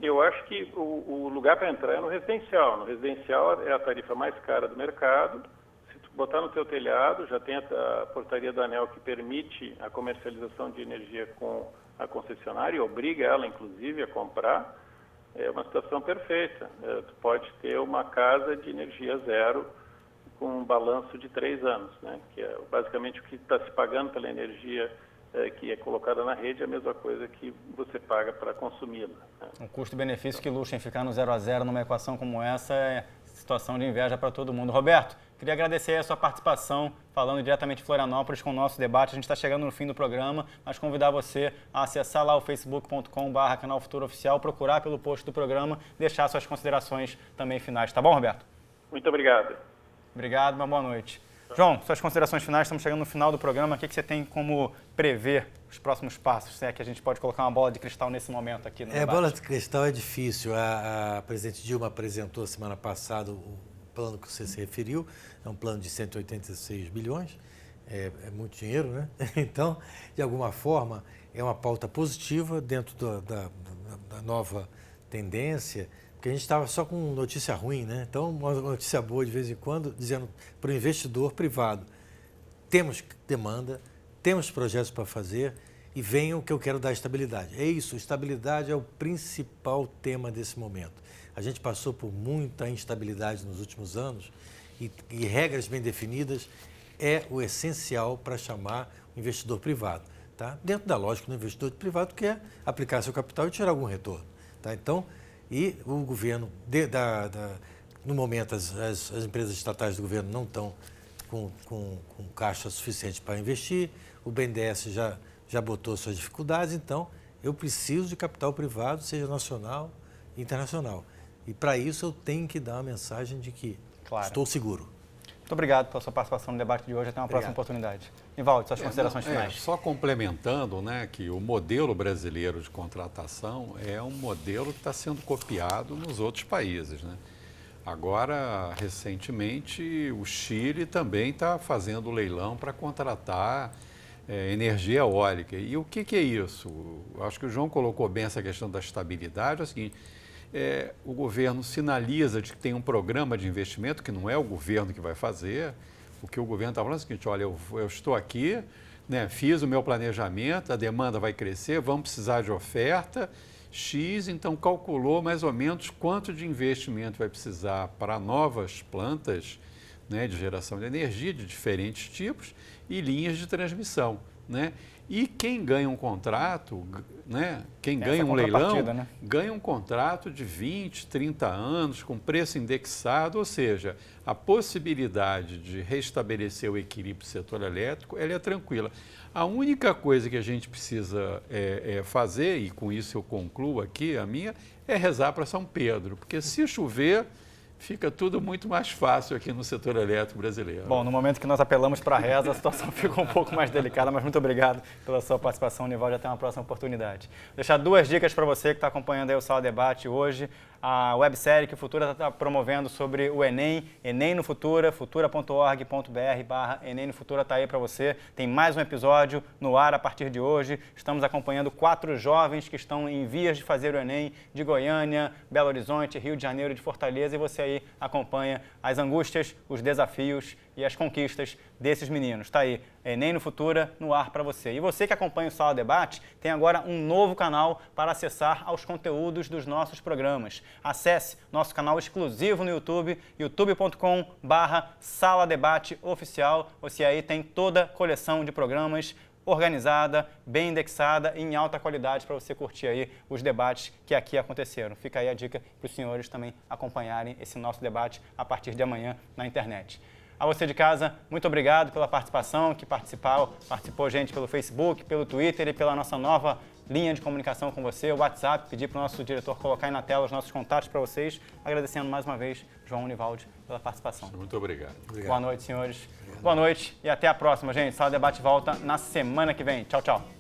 Eu acho que o lugar para entrar é no residencial. No residencial é a tarifa mais cara do mercado. Se tu botar no teu telhado, já tem a portaria da ANEEL que permite a comercialização de energia com a concessionária e obriga ela, inclusive, a comprar. É uma situação perfeita. Tu pode ter uma casa de energia zero com um balanço de 3 anos, né? Que é basicamente o que está se pagando pela energia que é colocada na rede, é a mesma coisa que você paga para consumi-la, né? Um custo-benefício que luxa em ficar no 0 a 0 numa equação como essa é situação de inveja para todo mundo. Roberto, queria agradecer a sua participação, falando diretamente de Florianópolis com o nosso debate. A gente está chegando no fim do programa, mas convidar você a acessar lá o facebook.com/Canal Futuro Oficial, procurar pelo post do programa, deixar suas considerações também finais. Tá bom, Roberto? Muito obrigado. Obrigado, uma boa noite. João, suas considerações finais, estamos chegando no final do programa. O que você tem como prever os próximos passos? Se é que a gente pode colocar uma bola de cristal nesse momento aqui no debate. Bola de cristal é difícil. A presidente Dilma apresentou semana passada o plano que você se referiu. É um plano de 186 bilhões. É muito dinheiro, né? Então, de alguma forma, é uma pauta positiva dentro da nova tendência. Porque a gente estava só com notícia ruim, né? Então, uma notícia boa de vez em quando, dizendo para o investidor privado: temos demanda, temos projetos para fazer e venham que eu quero dar estabilidade. É isso, estabilidade é o principal tema desse momento. A gente passou por muita instabilidade nos últimos anos e regras bem definidas é o essencial para chamar o investidor privado, tá? Dentro da lógica do investidor privado, que é aplicar seu capital e tirar algum retorno, tá? Então, e o governo, no momento, as empresas estatais do governo não estão com caixa suficiente para investir, o BNDES já botou suas dificuldades, então eu preciso de capital privado, seja nacional e internacional. E para isso eu tenho que dar uma mensagem de que estou seguro. Muito obrigado pela sua participação no debate de hoje. Até uma próxima oportunidade. Nivaldi, suas considerações finais. Só complementando, né, que o modelo brasileiro de contratação é um modelo que está sendo copiado nos outros países, né? Agora, recentemente, o Chile também está fazendo leilão para contratar energia eólica. E o que é isso? Acho que o João colocou bem essa questão da estabilidade. É o seguinte: o governo sinaliza de que tem um programa de investimento, que não é o governo que vai fazer. O que o governo está falando é o seguinte: olha, eu estou aqui, né? Fiz o meu planejamento, a demanda vai crescer, vamos precisar de oferta X, então calculou mais ou menos quanto de investimento vai precisar para novas plantas, né, de geração de energia de diferentes tipos e linhas de transmissão, né? E quem ganha um contrato, né, quem ganha um leilão, né, ganha um contrato de 20, 30 anos com preço indexado, ou seja, a possibilidade de restabelecer o equilíbrio do setor elétrico, ela é tranquila. A única coisa que a gente precisa fazer, e com isso eu concluo aqui a minha, é rezar para São Pedro, porque se chover, fica tudo muito mais fácil aqui no setor elétrico brasileiro. Bom, no momento que nós apelamos para a reza, a situação ficou um pouco mais delicada, mas muito obrigado pela sua participação, Nivaldo, até uma próxima oportunidade. Vou deixar 2 dicas para você que está acompanhando aí o Sala Debate hoje. A websérie que o Futura está promovendo sobre o Enem, Enem no Futura, futura.org.br/Enem no Futura está aí para você. Tem mais um episódio no ar a partir de hoje. Estamos acompanhando 4 jovens que estão em vias de fazer o Enem de Goiânia, Belo Horizonte, Rio de Janeiro e de Fortaleza. E você aí acompanha as angústias, os desafios e as conquistas desses meninos. Está aí, Enem no Futura, no ar para você. E você que acompanha o Sala Debate, tem agora um novo canal para acessar aos conteúdos dos nossos programas. Acesse nosso canal exclusivo no YouTube, youtube.com/Sala Debate Oficial. Você aí tem toda a coleção de programas organizada, bem indexada e em alta qualidade para você curtir aí os debates que aqui aconteceram. Fica aí a dica para os senhores também acompanharem esse nosso debate a partir de amanhã na internet. A você de casa, muito obrigado pela participação, que participou gente pelo Facebook, pelo Twitter e pela nossa nova linha de comunicação com você, o WhatsApp. Pedir para o nosso diretor colocar aí na tela os nossos contatos para vocês. Agradecendo mais uma vez, João Nivaldo, pela participação. Muito obrigado. Boa noite, senhores. Boa noite e até a próxima, gente. Sala Debate volta na semana que vem. Tchau, tchau.